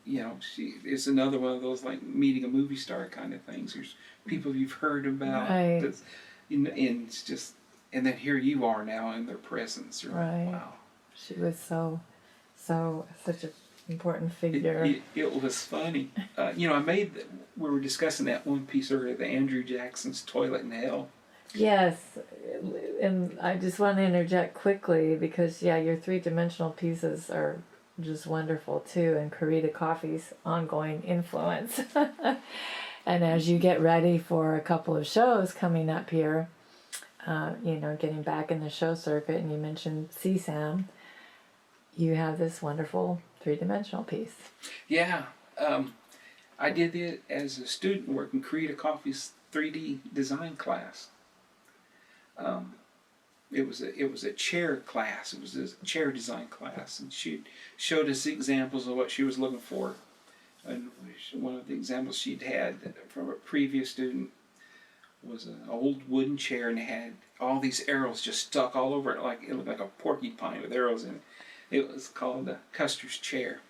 Speaker 2: It's another one of those like meeting a movie star kind of things. There's people you've heard about.
Speaker 1: Right.
Speaker 2: And it's just, and then here you are now in their presence. You're
Speaker 1: right.
Speaker 2: Like, wow.
Speaker 1: She was such an important figure.
Speaker 2: It was funny. We were discussing that one piece earlier, the Andrew Jackson's Toilet in Hell.
Speaker 1: Yes, and I just want to interject quickly because, your three-dimensional pieces are just wonderful too, and Corita Coffee's ongoing influence. And as you get ready for a couple of shows coming up here, getting back in the show circuit, and you mentioned CSAM, you have this wonderful three-dimensional piece. Yeah,
Speaker 2: I did it as a student working Create Coffee's 3D design class. It was a chair class. It was a chair design class, and she showed us examples of what she was looking for. And one of the examples she'd had from a previous student was an old wooden chair, and it had all these arrows just stuck all over it, like it looked like a porcupine with arrows in it. It was called Custer's Chair.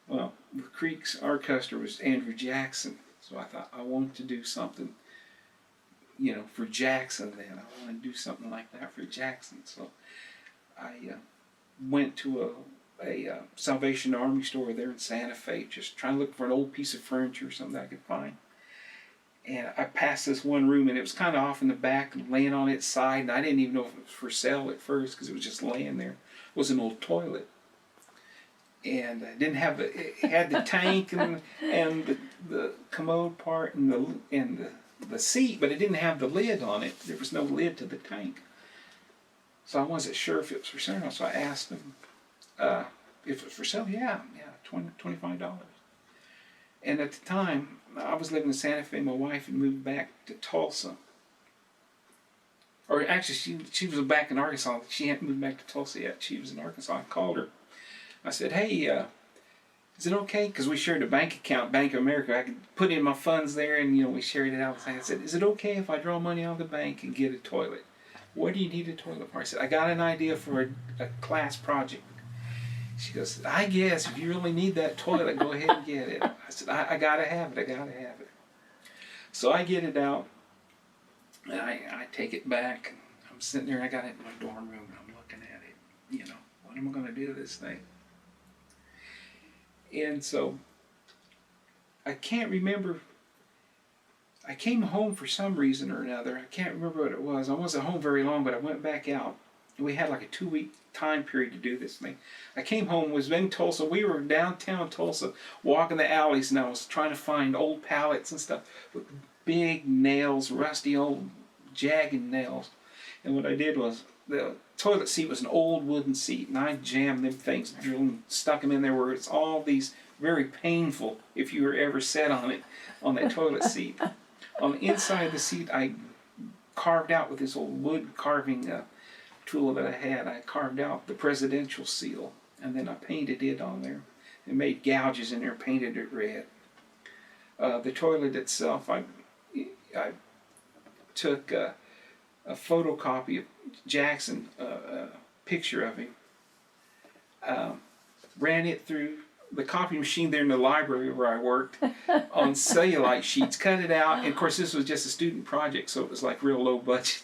Speaker 2: Well, the Creek's, our Custer was Andrew Jackson, so I thought I wanted to do something, for Jackson then. I want to do something like that for Jackson. So I went to a Salvation Army store there in Santa Fe, just trying to look for an old piece of furniture or something that I could find. And I passed this one room, and it was kind of off in the back and laying on its side, and I didn't even know if it was for sale at first because it was just laying there. It was an old toilet. And it didn't have it had the tank and the commode part and the seat, but it didn't have the lid on it. There was no lid to the tank. So I wasn't sure if it was for sale. So I asked them if it was for sale. Yeah, $25. And at the time, I was living in Santa Fe. My wife had moved back to Tulsa. Or actually, she was back in Arkansas. She hadn't moved back to Tulsa yet. She was in Arkansas. I called her. I said, hey, is it okay? Because we shared a bank account, Bank of America. I could put in my funds there, and we shared it out. I said, is it okay if I draw money out of the bank and get a toilet? What do you need a toilet for? I said, I got an idea for a class project. She goes, I guess if you really need that toilet, go ahead and get it. I said, I got to have it. I got to have it. So I get it out, and I take it back. And I'm sitting there, and I got it in my dorm room, and I'm looking at it. What am I going to do with this thing? And so I can't remember. I came home for some reason or another. I can't remember what it was. I wasn't home very long, but I went back out. We had like a 2-week time period to do this thing. I came home, was in Tulsa. We were downtown Tulsa, walking the alleys, and I was trying to find old pallets and stuff with big nails, rusty old jagged nails. And what I did was, the toilet seat was an old wooden seat, and I jammed them things, drilled and stuck them in there where it's all these very painful if you were ever sat on it, on that toilet seat. On the inside of the seat, I carved out with this old wood carving tool that I had. I carved out the presidential seal, and then I painted it on there and made gouges in there, painted it red. The toilet itself, I took a photocopy of Jackson, a picture of him, ran it through the copy machine there in the library where I worked on cellulite sheets, cut it out, and of course this was just a student project, so it was like real low budget.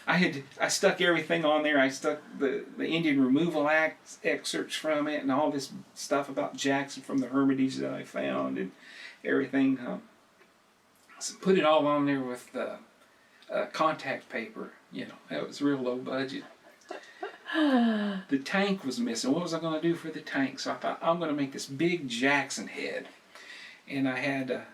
Speaker 2: I stuck everything on there. I stuck the Indian Removal Act excerpts from it and all this stuff about Jackson from the Hermitage that I found and everything. So put it all on there with contact paper. It was real low budget. The tank was missing. What was I going to do for the tank? So I thought, I'm going to make this big Jackson head. And I had a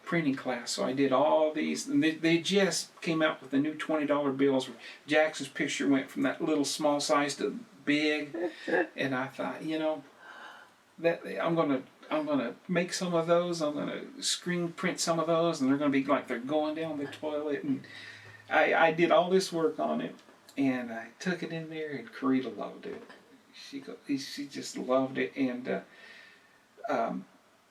Speaker 2: printing class, so I did all these. And they just came out with the new $20 bills where Jackson's picture went from that little small size to big. And I thought, that I'm gonna make some of those. I'm gonna screen print some of those, and they're gonna be like they're going down the toilet. And I did all this work on it. And I took it in there, and Carita loved it. She just loved it. And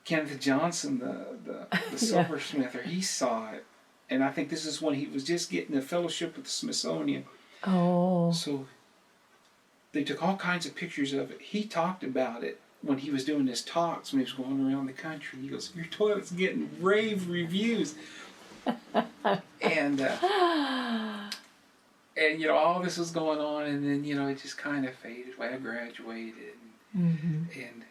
Speaker 2: Kenneth Johnson, the silversmither, he saw it. And I think this is when he was just getting a fellowship with the Smithsonian.
Speaker 1: Oh.
Speaker 2: So they took all kinds of pictures of it. He talked about it when he was doing his talks, when he was going around the country. He goes, your toilet's getting rave reviews. And all this was going on, and then, it just kind of faded away. I graduated, and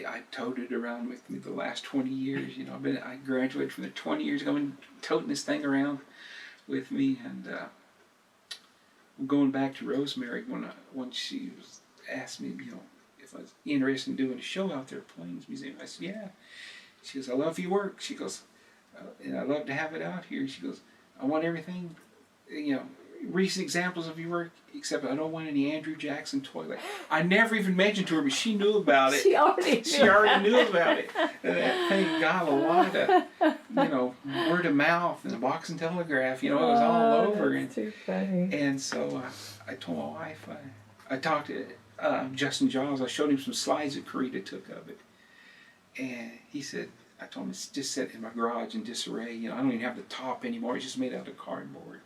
Speaker 2: I toted it around with me the last 20 years. I graduated from the 20 years ago and toting this thing around with me. And going back to Rosemary, when she asked me, if I was interested in doing a show out there at Plains Museum, I said, yeah. She goes, I love your work. She goes, and I love to have it out here. She goes, I want everything, recent examples of your work, except I don't want any Andrew Jackson toilet. I never even mentioned to her, but she knew about it.
Speaker 1: She already
Speaker 2: knew about it. And that thing got a lot of, word of mouth and the box and telegraph. It was all over.
Speaker 1: That's too funny.
Speaker 2: And so I told my wife, I talked to Justin Giles. I showed him some slides that Carita took of it. And he said, I told him it's just set in my garage in disarray. I don't even have the top anymore. It's just made out of cardboard.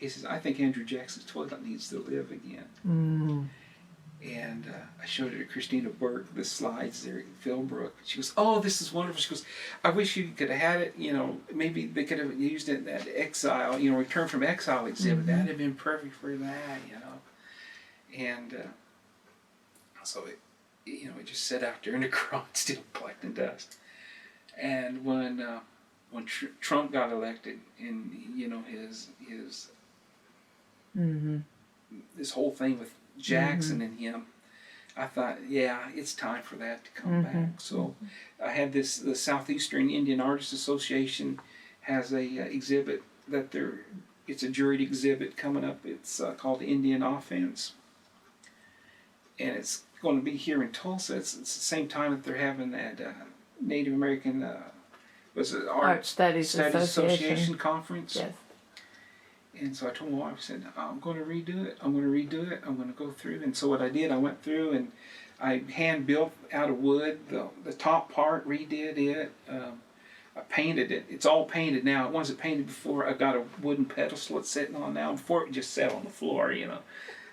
Speaker 2: he says, I think Andrew Jackson's toilet needs to live again.
Speaker 1: Mm.
Speaker 2: And I showed it to Christina Burke, the slides there at Philbrook. She goes, oh, this is wonderful. She goes, I wish you could have had it, you know, maybe they could have used it in that exile, you know, return from exile exhibit. That'd have been perfect for that, you know. And so it, you know, it just sat out there in the crowd, still collecting dust. And when Trump got elected, and you know his this whole thing with Jackson and him, I thought, yeah, it's time for that to come back. So I had the Southeastern Indian Artists Association has a exhibit that it's a juried exhibit coming up. It's called Indian Offense, and it's going to be here in Tulsa. It's the same time that they're having that Native American Art Studies Association conference.
Speaker 1: Yes.
Speaker 2: And so I told my wife, I said, I'm going to redo it. I'm going to go through. And so what I did, I went through and I hand built out of wood the top part, redid it. I painted it. It's all painted now. It wasn't painted before. I've got a wooden pedestal it's sitting on now. Before it just sat on the floor, you know.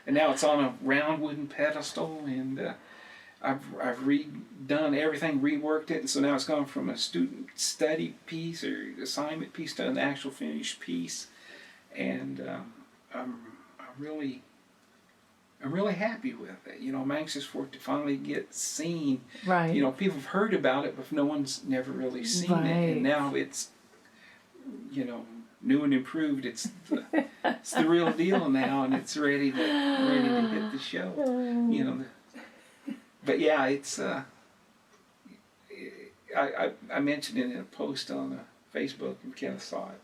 Speaker 2: And now it's on a round wooden pedestal, and I've redone everything, reworked it, and so now it's gone from a student study piece or assignment piece to an actual finished piece. And I'm really happy with it. You know, I'm anxious for it to finally get seen.
Speaker 1: Right.
Speaker 2: You know, people have heard about it, but no one's never really seen it. And now it's, you know, new and improved. It's the real deal now, and it's ready to hit the show. You know, but yeah, it's. I mentioned it in a post on Facebook, and Kenneth saw it.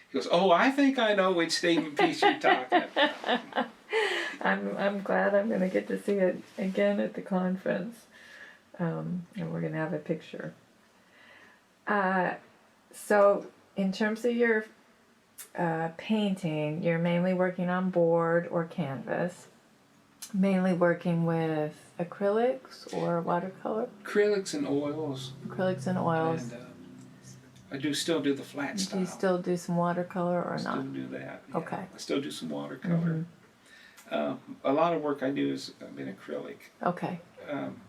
Speaker 2: He goes, oh, I think I know which statement piece you're talking about.
Speaker 1: I'm glad I'm going to get to see it again at the conference, and we're going to have a picture. So in terms of your painting, you're mainly working on board or canvas, mainly working with acrylics or watercolor?
Speaker 2: Acrylics and oils.
Speaker 1: Acrylics and oils.
Speaker 2: And, I still do the flat style.
Speaker 1: Do you still do some watercolor or
Speaker 2: I
Speaker 1: not?
Speaker 2: still do that. Yeah.
Speaker 1: Okay.
Speaker 2: I still do some watercolor. A lot of work I do is in acrylic.
Speaker 1: Okay.
Speaker 2: I'm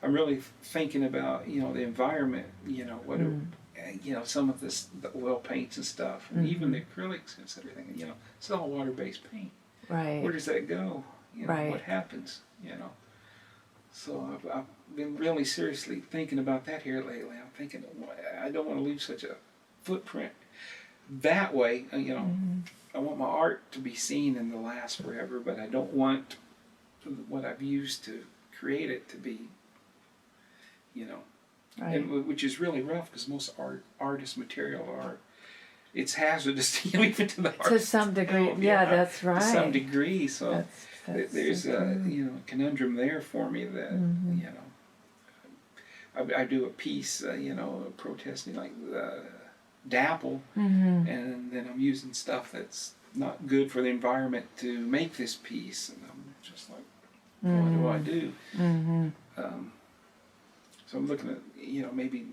Speaker 2: really thinking about, you know, the environment, you know, you know, some of the oil paints and stuff, and even the acrylics and everything, you know, it's all water-based paint.
Speaker 1: Right.
Speaker 2: Where does that go? You know,
Speaker 1: Right.
Speaker 2: what happens, you know? So I've been really seriously thinking about that here lately. I'm thinking, I don't want to leave such a footprint that way. You know, I want my art to be seen and to last forever, but I don't want what I've used to create it to be, you know,
Speaker 1: Right.
Speaker 2: which is really rough because most artist material it's hazardous to even to the
Speaker 1: To some degree, yeah, that's right.
Speaker 2: To some degree, so
Speaker 1: That's
Speaker 2: there's a you know, conundrum there for me that you know, I do a piece you know, protesting like dapple, and then I'm using stuff that's not good for the environment to make this piece, and I'm just like, what do I do? So I'm looking at, you know, maybe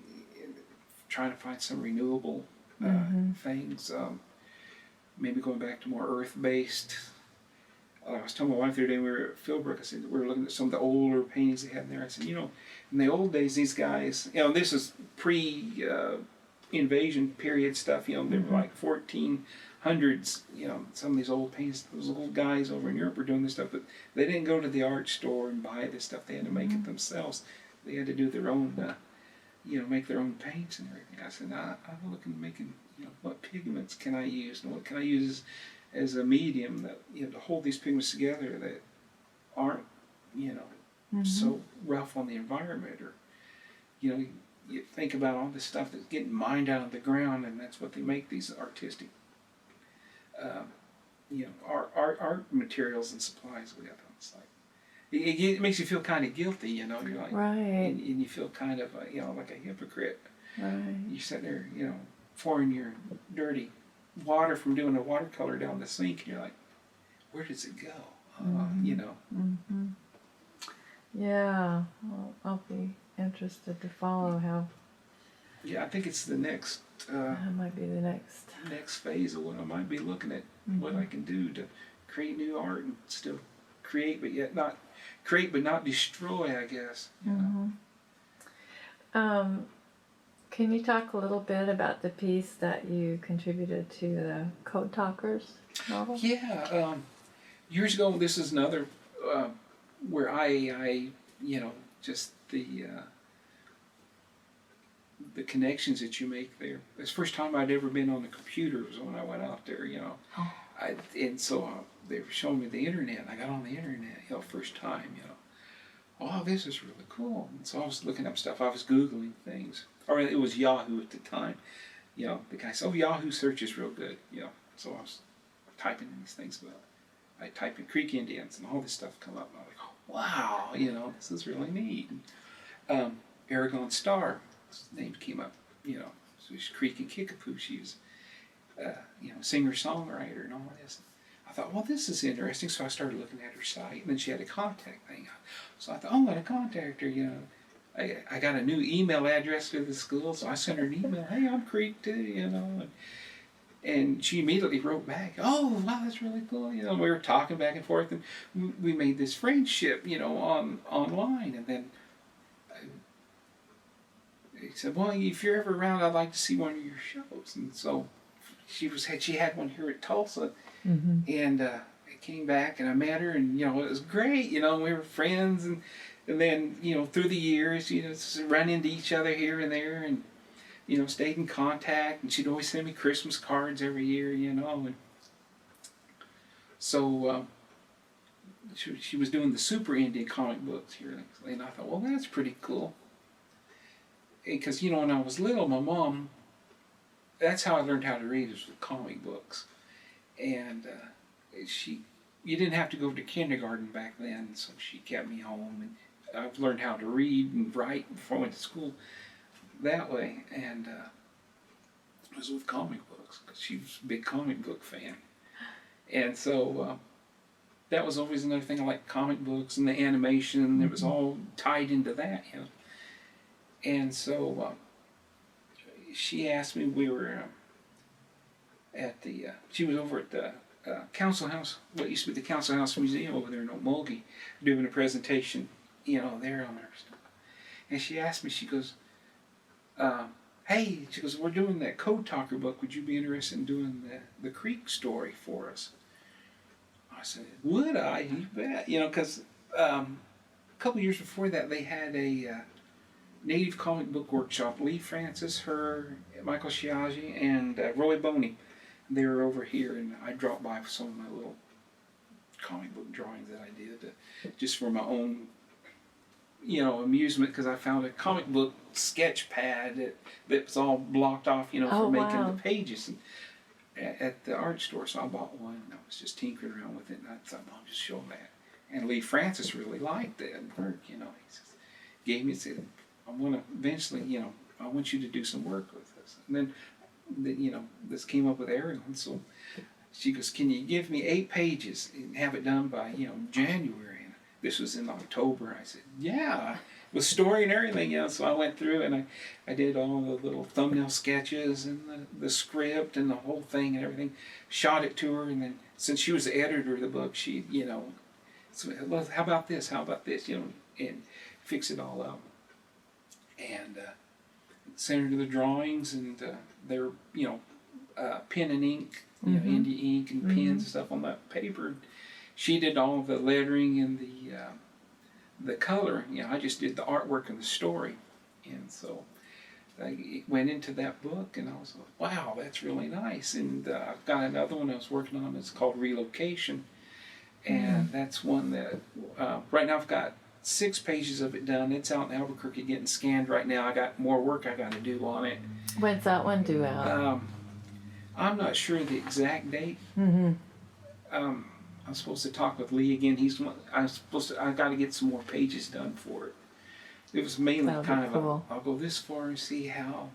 Speaker 2: trying to find some renewable things, maybe going back to more earth-based. I was telling my wife the other day, we were at Philbrook, I said, we were looking at some of the older paintings they had in there. I said, you know, in the old days, these guys, you know, this is pre-invasion period stuff, you know, they were like 1400s, you know, some of these old paintings, those old guys over in Europe were doing this stuff, but they didn't go to the art store and buy this stuff. They had to make it themselves. They had to do their own, you know, make their own paints and everything. I said, I'm looking at making, you know, what pigments can I use and what can I use as a medium that, you know, to hold these pigments together that aren't, you know, so rough on the environment, or, you know, you think about all this stuff that's getting mined out of the ground, and that's what they make these artistic, you know, art materials and supplies with. It's like, it makes you feel kind of guilty, you know. You're like,
Speaker 1: Right.
Speaker 2: and you feel kind of, you know, like a hypocrite.
Speaker 1: Right.
Speaker 2: You're sitting there, you know, pouring your dirty water from doing a watercolor down the sink, and you're like, where does it go? You know.
Speaker 1: Yeah, well, I'll be interested to follow how.
Speaker 2: Yeah, I think it's the next
Speaker 1: That might be the
Speaker 2: next phase of what I might be looking at, what I can do to create new art and still create, but yet not create, but not destroy, I guess. You know?
Speaker 1: Can you talk a little bit about the piece that you contributed to the Code Talkers novel?
Speaker 2: Yeah, years ago, this is another where I just the connections that you make there. It's the first time I'd ever been on the computer was when I went out there,
Speaker 1: Oh.
Speaker 2: And so they were showing me the internet. I got on the internet, first time, Oh, this is really cool. And so I was looking up stuff. I was Googling things. Or it was Yahoo at the time. The guy said, Yahoo search is real good, So I was typing in these things, but I type in Creek Indians and all this stuff come up. And I'm like, wow, this is really neat. Aragon Starr, his name came up, so she's Creek and Kickapoo. She was, singer-songwriter and all this. I thought, well, this is interesting, so I started looking at her site, and then she had a contact thing. So I thought, I'm going to contact her, I got a new email address to the school, so I sent her an email, hey, I'm Creek too, and she immediately wrote back, oh, wow, that's really cool, we were talking back and forth, and we made this friendship, online, and then he said, well, if you're ever around, I'd like to see one of your shows, and so she had one here at Tulsa, and I came back and I met her, and it was great. We were friends, and then through the years, just run into each other here and there, and stayed in contact. And she'd always send me Christmas cards every year, and so she was doing the Super Indian comic books here, and I thought, well, that's pretty cool, because when I was little, my mom. That's how I learned how to read, is with comic books. And you didn't have to go to kindergarten back then, so she kept me home. And I've learned how to read and write before I went to school that way. And it was with comic books, because she was a big comic book fan. And so that was always another thing. I liked comic books and the animation. It was all tied into that, And so she asked me, we were at the, she was over at the Council House, what used to be the Council House Museum over there in Muscogee, doing a presentation, there on their stuff. And she asked me, she goes, hey, she goes, we're doing that Code Talker book, would you be interested in doing the Creek story for us? I said, would I? You bet. Because a couple years before that, they had a Native Comic Book Workshop. Lee Francis, her, Michael Shiagi, and Roy Boney. They were over here, and I dropped by for some of my little comic book drawings that I did, just for my own, amusement, because I found a comic book sketch pad that was all blocked off, for making the pages at the art store. So I bought one, and I was just tinkering around with it, and I thought, I'll just show that. And Lee Francis really liked that work, He gave me, said, I want to eventually, I want you to do some work with this. And then, this came up with Aragon. So she goes, can you give me 8 pages and have it done by, January? And this was in October. I said, yeah, with story and everything, So I went through and I did all the little thumbnail sketches and the script and the whole thing and everything. Shot it to her, and then since she was the editor of the book, she, so, well, how about this? How about this? And fix it all up. And sent her to the drawings, and they were, pen and ink, India ink and pens and stuff on that paper. She did all the lettering and the coloring. I just did the artwork and the story. And so I went into that book, and I was like, wow, that's really nice. And I've got another one I was working on. It's called Relocation, and that's one that right now I've got 6 pages of it done. It's out in Albuquerque getting scanned right now. I got more work I got to do on it.
Speaker 1: When's that one due out?
Speaker 2: I'm not sure the exact date. I'm supposed to talk with Lee again. I got to get some more pages done for it. It was mainly kind of cool. I'll go this far and see how,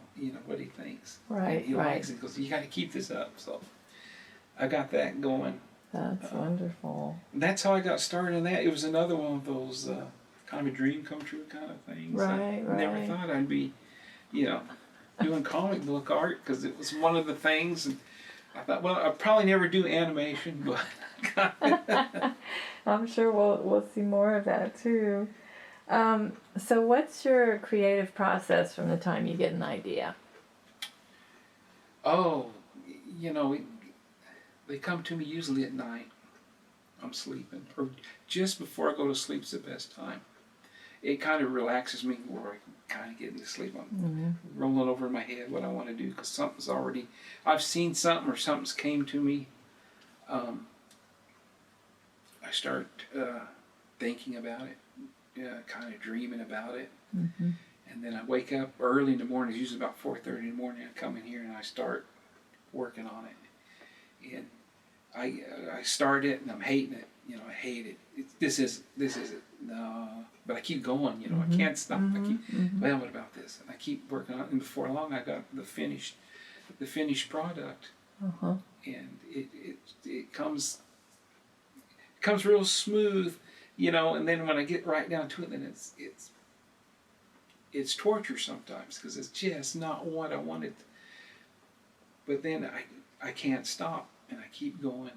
Speaker 2: what he thinks.
Speaker 1: Right,
Speaker 2: and he likes it. He goes, you got to keep this up. So I got that going.
Speaker 1: That's wonderful.
Speaker 2: That's how I got started in that. It was another one of those kind of a dream come true kind of things.
Speaker 1: Right.
Speaker 2: Never thought I'd be, doing comic book art because it was one of the things. And I thought, well, I'll probably never do animation, but
Speaker 1: I'm sure we'll see more of that too. So what's your creative process from the time you get an idea?
Speaker 2: oh, they come to me usually at night. I'm sleeping, or just before I go to sleep's the best time. It kind of relaxes me where I can kind of get into sleep. I'm rolling over in my head what I want to do because something's already, I've seen something or something's came to me. I start thinking about it, kind of dreaming about it.
Speaker 1: Mm-hmm.
Speaker 2: And then I wake up early in the morning, it's usually about 4:30 in the morning. I come in here and I start working on it. And I start it and I'm hating it. I hate it. This is it. No, but I keep going. I can't stop. I keep. Well, what about this? And I keep working on it. And before long, I got the finished product.
Speaker 1: Uh-huh.
Speaker 2: And it comes real smooth, And then when I get right down to it, then it's torture sometimes because it's just not what I wanted. But then I can't stop. And I keep going.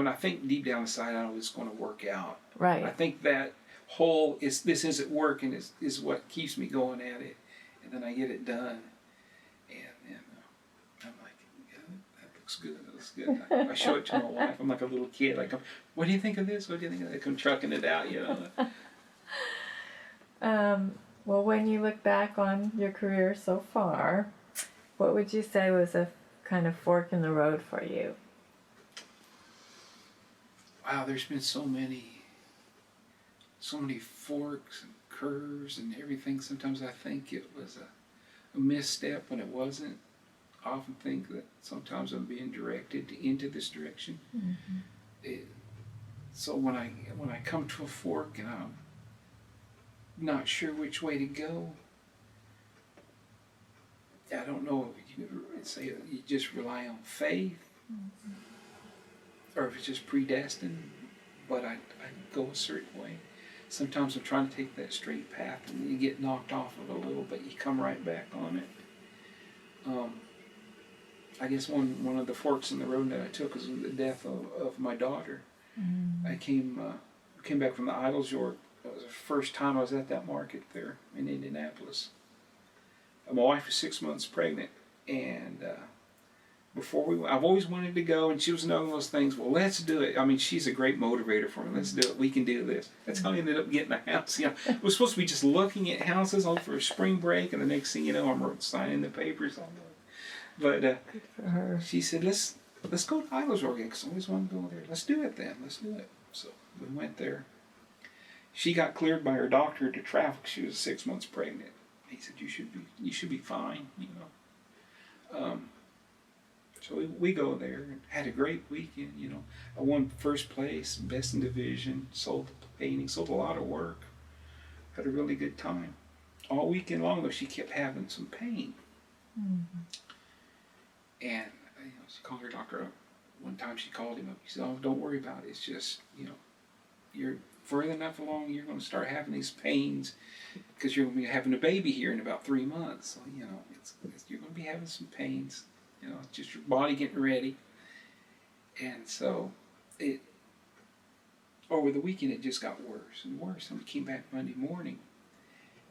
Speaker 2: I think deep down inside I know it's going to work out.
Speaker 1: Right.
Speaker 2: I think that whole this isn't working is what keeps me going at it. And then I get it done. And I'm like, yeah, that looks good. That looks good. I show it to my wife. I'm like a little kid. Like, what do you think of this? What do you think of that? I'm trucking it out,
Speaker 1: Well, when you look back on your career so far, what would you say was a kind of fork in the road for you?
Speaker 2: Wow, there's been so many forks and curves and everything. Sometimes I think it was a misstep when it wasn't. I often think that sometimes I'm being directed into this direction. Mm-hmm. So when I come to a fork and I'm not sure which way to go, I don't know if you say you just rely on faith. Mm-hmm. Or if it's just predestined, but I go a certain way. Sometimes I'm trying to take that straight path and you get knocked off of it a little, but you come right back on it. I guess one of the forks in the road that I took was the death of my daughter. Mm. I came back from the Idols York. It was the first time I was at that market there in Indianapolis. My wife was 6 months pregnant, and I've always wanted to go, and she was one of those things, well, let's do it. I mean, she's a great motivator for me. Let's do it. We can do this. That's how I ended up getting a house. We're supposed to be just looking at houses all for a spring break, and the next thing you know, I'm signing the papers. But
Speaker 1: good for her.
Speaker 2: She said, let's go to Idols York because I always wanted to go there. Let's do it then. Let's do it. So we went there. She got cleared by her doctor to travel. She was 6 months pregnant. He said, you should be fine. So we go there and had a great weekend, I won first place, best in division, sold painting, sold a lot of work. Had a really good time. All weekend long, though, she kept having some pain. Mm-hmm. And she called her doctor up. One time she called him up. He said, oh, don't worry about it. It's just, you're further enough along, you're going to start having these pains because you're going to be having a baby here in about 3 months. So, you're going to be having some pains. It's just your body getting ready. And so over the weekend it just got worse and worse. And we came back Monday morning.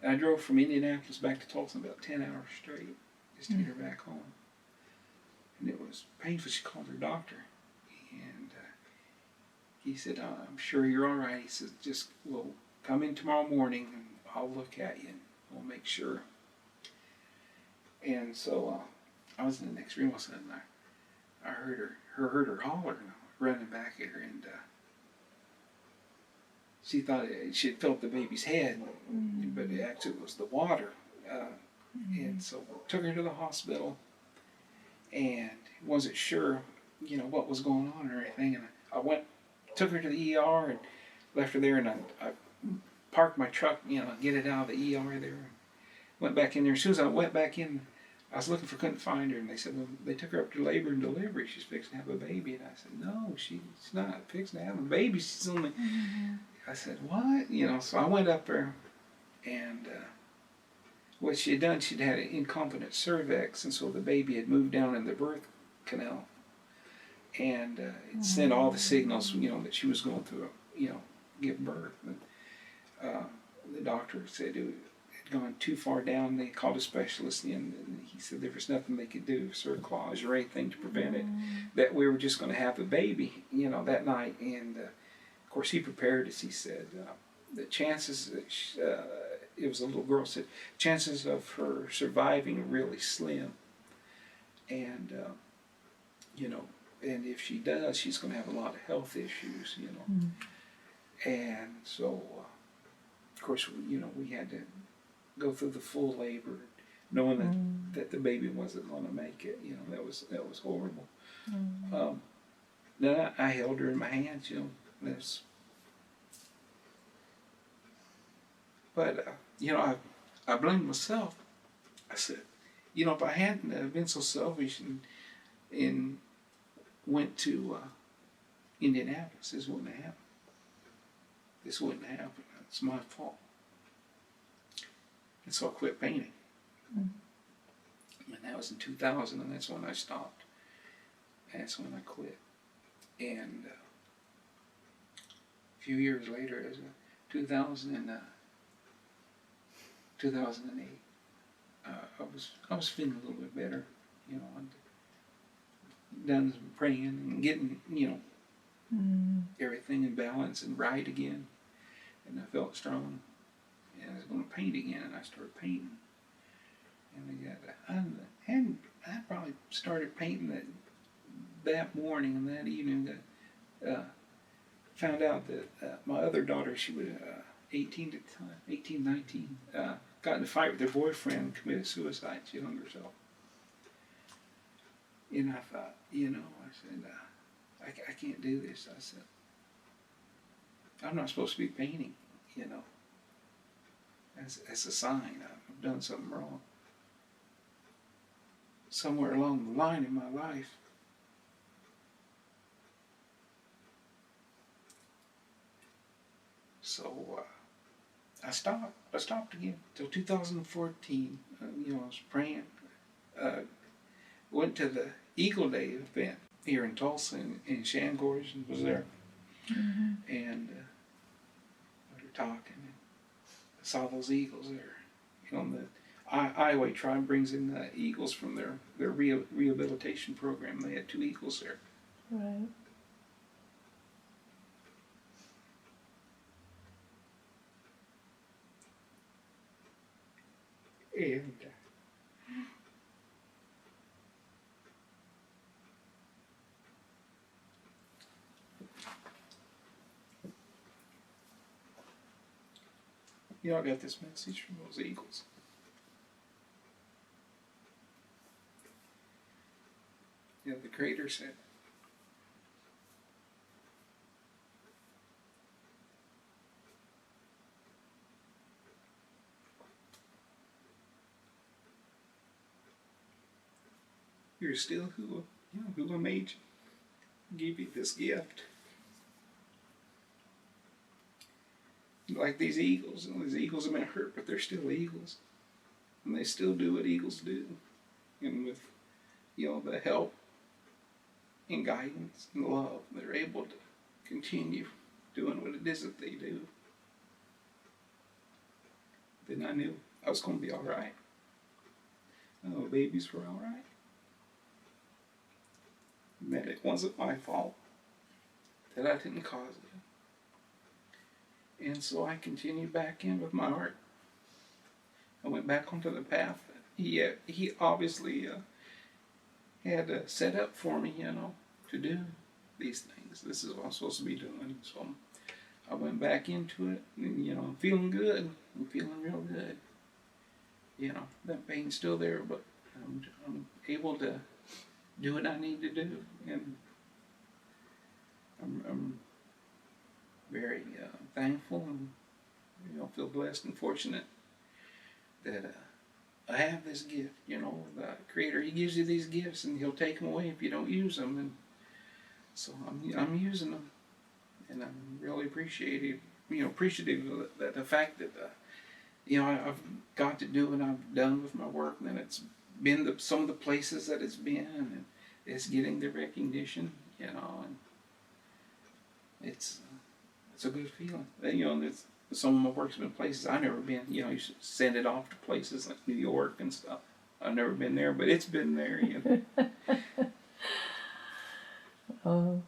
Speaker 2: And I drove from Indianapolis back to Tulsa about 10 hours straight just to get her back home. And it was painful. She called her doctor. And he said, I'm sure you're all right. He said, we'll come in tomorrow morning and I'll look at you and we'll make sure. And so I was in the next room all of a sudden. I heard her holler, and I was running back at her, and she thought she had felt the baby's head, but it actually was the water. And so took her to the hospital, and wasn't sure, what was going on or anything. And I took her to the ER and left her there, and I parked my truck, get it out of the ER there. Went back in there. As soon as I went back in, I was looking couldn't find her, and they said, well, they took her up to labor and delivery. She's fixing to have a baby. And I said, no, she's not fixing to have a baby. She's only, I said, what? So I went up there, and what she had done, she'd had an incompetent cervix, and so the baby had moved down in the birth canal, and it sent all the signals, that she was going to, give birth. And, the doctor said it had gone too far down. They called a specialist in, and he said there was nothing they could do, cerclage or anything, to prevent it. That we were just going to have a baby, that night. And of course, he prepared us. He said the chances that it was a little girl, said chances of her surviving are really slim. And and if she does, she's going to have a lot of health issues, And so, of course, we had to go through the full labor, knowing that the baby wasn't going to make it. That was horrible. Then I held her in my hands. But I blamed myself. I said, if I hadn't been so selfish and went to Indianapolis, this wouldn't have happened. This wouldn't happen. It's my fault. And so I quit painting. And that was in 2000, and that's when I stopped. That's when I quit. And a few years later, it was 2008. I was feeling a little bit better. I'd done some praying and getting, everything in balance and right again. And I felt strong. And I was going to paint again, and I started painting. And I probably started painting that morning and that evening. That found out that my other daughter, she was 18 at the time, 18, 19, got in a fight with her boyfriend and committed suicide. She hung herself. And I thought, I said, I can't do this. I said, I'm not supposed to be painting, That's a sign I've done something wrong. Somewhere along the line in my life. So I stopped. I stopped again till 2014. I was praying. Went to the Eagle Day event here in Tulsa, in Shangors, and was there. And we were talking. And I saw those eagles there. The Iowa tribe brings in the eagles from their rehabilitation program. They had 2 eagles there.
Speaker 1: Right.
Speaker 2: And I got this message from those eagles. The Creator said, "You're still who I made you. Give you this gift." Like these eagles, these eagles have been hurt, but they're still eagles, and they still do what eagles do, and with the help and guidance and love, they're able to continue doing what it is that they do. Then I knew I was going to be all right. Oh, babies were all right. That it wasn't my fault, that I didn't cause it. And so I continued back in with my art. I went back onto the path that he obviously had set up for me, to do these things. This is what I'm supposed to be doing. So I went back into it, and I'm feeling good. I'm feeling real good. That pain's still there, but I'm able to do what I need to do, and I'm very thankful and feel blessed and fortunate that I have this gift. The Creator, He gives you these gifts, and He'll take them away if you don't use them. And so I'm using them, and I'm really appreciative of the fact that I've got to do what I've done with my work, and then it's been some of the places that it's been, and it's getting the recognition, and it's a good feeling. And it's, some of my work's been places I've never been. You send it off to places like New York and stuff. I've never been there, but it's been there.
Speaker 1: Oh,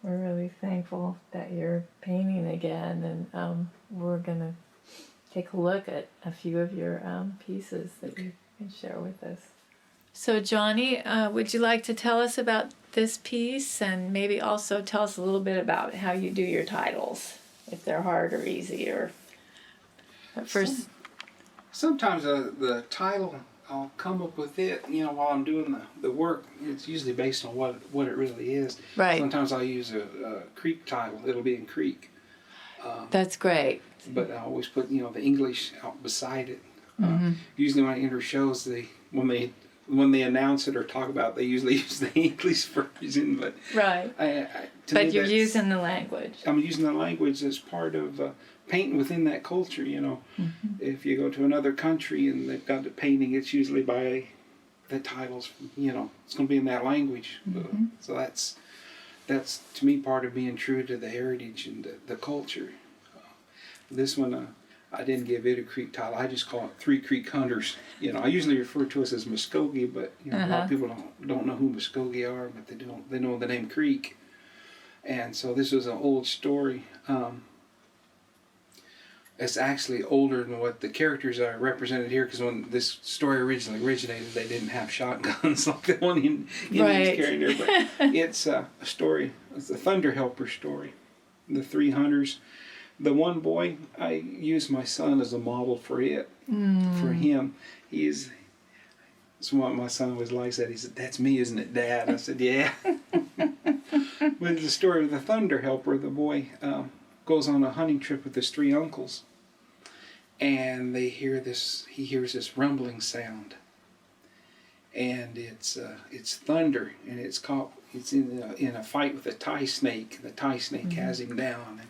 Speaker 1: we're really thankful that you're painting again, and we're gonna take a look at a few of your pieces that you can share with us. So Johnny, would you like to tell us about this piece, and maybe also tell us a little bit about how you do your titles, if they're hard or easy, or at first?
Speaker 2: Sometimes the title, I'll come up with it, while I'm doing the work. It's usually based on what it really is.
Speaker 1: Right.
Speaker 2: Sometimes I'll use a Creek title. It'll be in Creek.
Speaker 1: That's great.
Speaker 2: But I always put, the English out beside it.
Speaker 1: Mm-hmm.
Speaker 2: Usually when I enter shows, when they announce it or talk about it, they usually use the English version. But
Speaker 1: right. But you're using the language.
Speaker 2: I'm using the language as part of painting within that culture.
Speaker 1: Mm-hmm.
Speaker 2: If you go to another country and they've got the painting, it's usually by the titles. It's going to be in that language.
Speaker 1: Mm-hmm.
Speaker 2: So that's to me part of being true to the heritage and the culture. This one, I didn't give it a Creek title. I just call it Three Creek Hunters. I usually refer to us as Muscogee, but a lot of people don't know who Muscogee are, but they know the name Creek. And so this was an old story. It's actually older than what the characters are represented here, because when this story originally originated, they didn't have shotguns like the one Indians carrying there. But it's a story. It's a Thunder Helper story. The three hunters. The one boy, I use my son as a model for it. For him, it's what my son always likes that. He said, "That's me, isn't it, Dad?" I said, "Yeah." But the story of the Thunder Helper, the boy goes on a hunting trip with his three uncles, and he hears this rumbling sound, and it's thunder, and it's in a fight with a tie snake. The tie snake has him down, and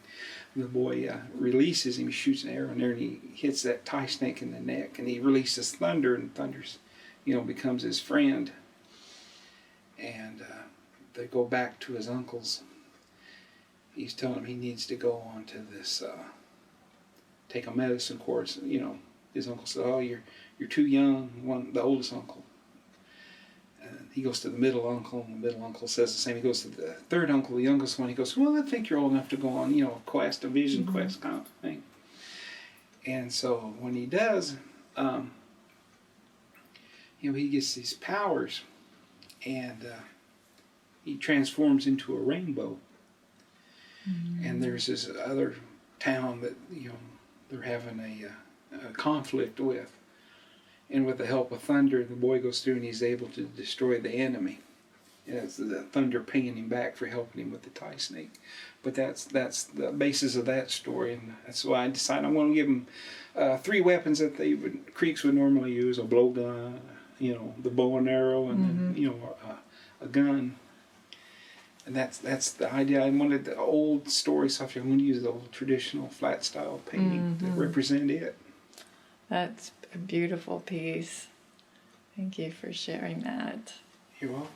Speaker 2: the boy releases him. He shoots an arrow in there, and he hits that tie snake in the neck, and he releases thunder, and thunder's becomes his friend. And they go back to his uncles. He's telling him he needs to go on to this, take a medicine course. His uncle said, "Oh, you're too young." The oldest uncle. And he goes to the middle uncle, and the middle uncle says the same. He goes to the third uncle, the youngest one. He goes, "Well, I think you're old enough to go on, a vision quest kind of thing." And so when he does, he gets these powers, and he transforms into a rainbow. And there's this other town that they're having a conflict with, and with the help of thunder, the boy goes through and he's able to destroy the enemy. And it's the thunder paying him back for helping him with the tie snake. But that's the basis of that story, and that's why I decided I want to give them three weapons that Creeks would normally use: a blowgun, the bow and arrow, and a gun. And that's the idea. I wanted the old story stuff. I want to use the old traditional flat style painting to represent it.
Speaker 1: That's a beautiful piece. Thank you for sharing that.
Speaker 2: You're welcome.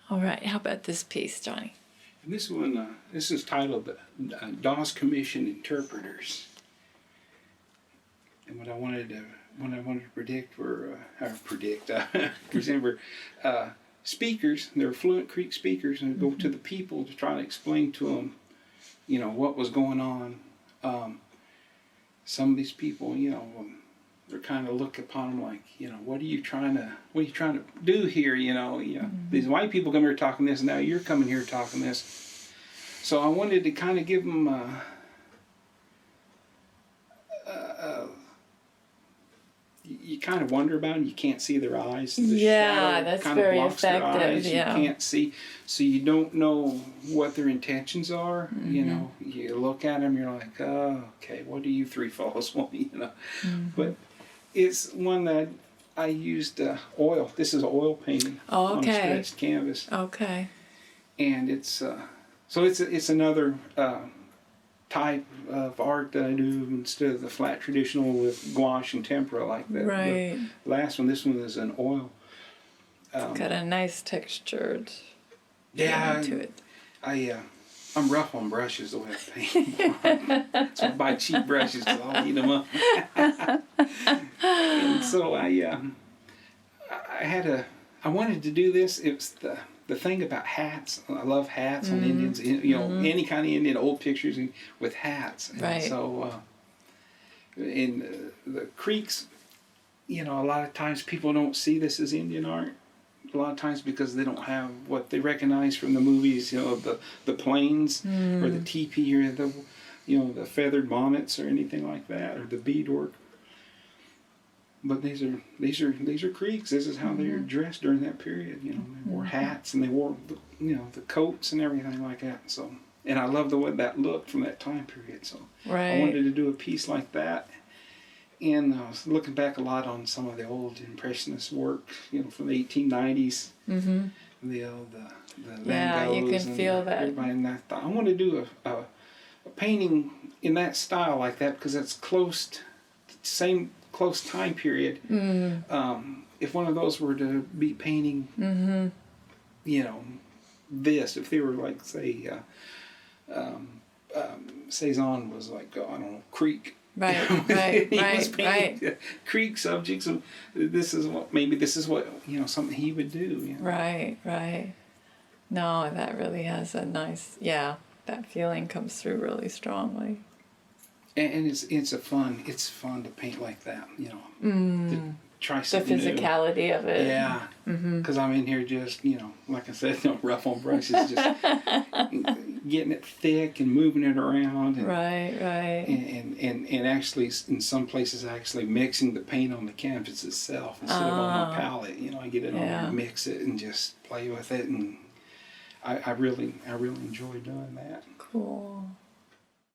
Speaker 1: All right, how about this piece, Johnny?
Speaker 2: And this one, this is titled Dawes Commission Interpreters. And what I wanted to present were speakers. They're fluent Creek speakers, and go to the people to try to explain to them, what was going on. Some of these people, they're kind of look upon them like, what are you trying to do here? These white people come here talking this, and now you're coming here talking this. So I wanted to kind of give them you kind of wonder about them. You can't see their eyes. The shadow
Speaker 1: that's
Speaker 2: kind of
Speaker 1: very
Speaker 2: blocks their
Speaker 1: effective.
Speaker 2: eyes.
Speaker 1: Yeah.
Speaker 2: You can't see, so you don't know what their intentions are. You look at them, you're like, oh, okay, what do you three fellows want? But it's one that I used oil. This is oil painting on stretched canvas.
Speaker 1: Okay.
Speaker 2: And it's so it's another type of art that I do instead of the flat traditional with gouache and tempera like that.
Speaker 1: Right.
Speaker 2: The last one, this one is an oil.
Speaker 1: Got a nice textured
Speaker 2: Yeah,
Speaker 1: feeling to it.
Speaker 2: I'm rough on brushes the way I paint. So I buy cheap brushes because I'll eat them up. And so I wanted to do this. It was the thing about hats. I love hats on Indians. You know, any kind of Indian, old pictures with hats. And
Speaker 1: Right.
Speaker 2: so in the creeks, you know, a lot of times people don't see this as Indian art. A lot of times because they don't have what they recognize from the movies, you know, the plains or the teepee or the, you know, the feathered bonnets or anything like that, or the beadwork. But these are Creeks. This is how they were dressed during that period. You know, they wore hats and they wore, you know, the coats and everything like that. So, and I love the way that looked from that time period. So I wanted to do a piece like that. And I was looking back a lot on some of the old Impressionist work, you know, from the 1890s. Mm-hmm. The
Speaker 1: Yeah,
Speaker 2: Van
Speaker 1: you
Speaker 2: Goghs
Speaker 1: can
Speaker 2: and
Speaker 1: feel that.
Speaker 2: everybody. And I thought I want to do a painting in that style like that because it's same close time period. If one of those were to be painting, you know, this, if they were like say, Cezanne was like I don't know, Creek.
Speaker 1: Right, right.
Speaker 2: Creek subjects. And this is what you know, something he would do. You know?
Speaker 1: Right. No, that really has a nice, that feeling comes through really strongly.
Speaker 2: And it's fun to paint like that. You know, to try
Speaker 1: The
Speaker 2: something new.
Speaker 1: physicality of it.
Speaker 2: Yeah, because I'm in here just, you know, like I said, no rough on brushes, just getting it thick and moving it around. And,
Speaker 1: Right.
Speaker 2: And actually, in some places, actually mixing the paint on the canvas itself instead of on my palette. You know, I get it on there and mix it and just play with it, and I really enjoy doing that.
Speaker 1: Cool.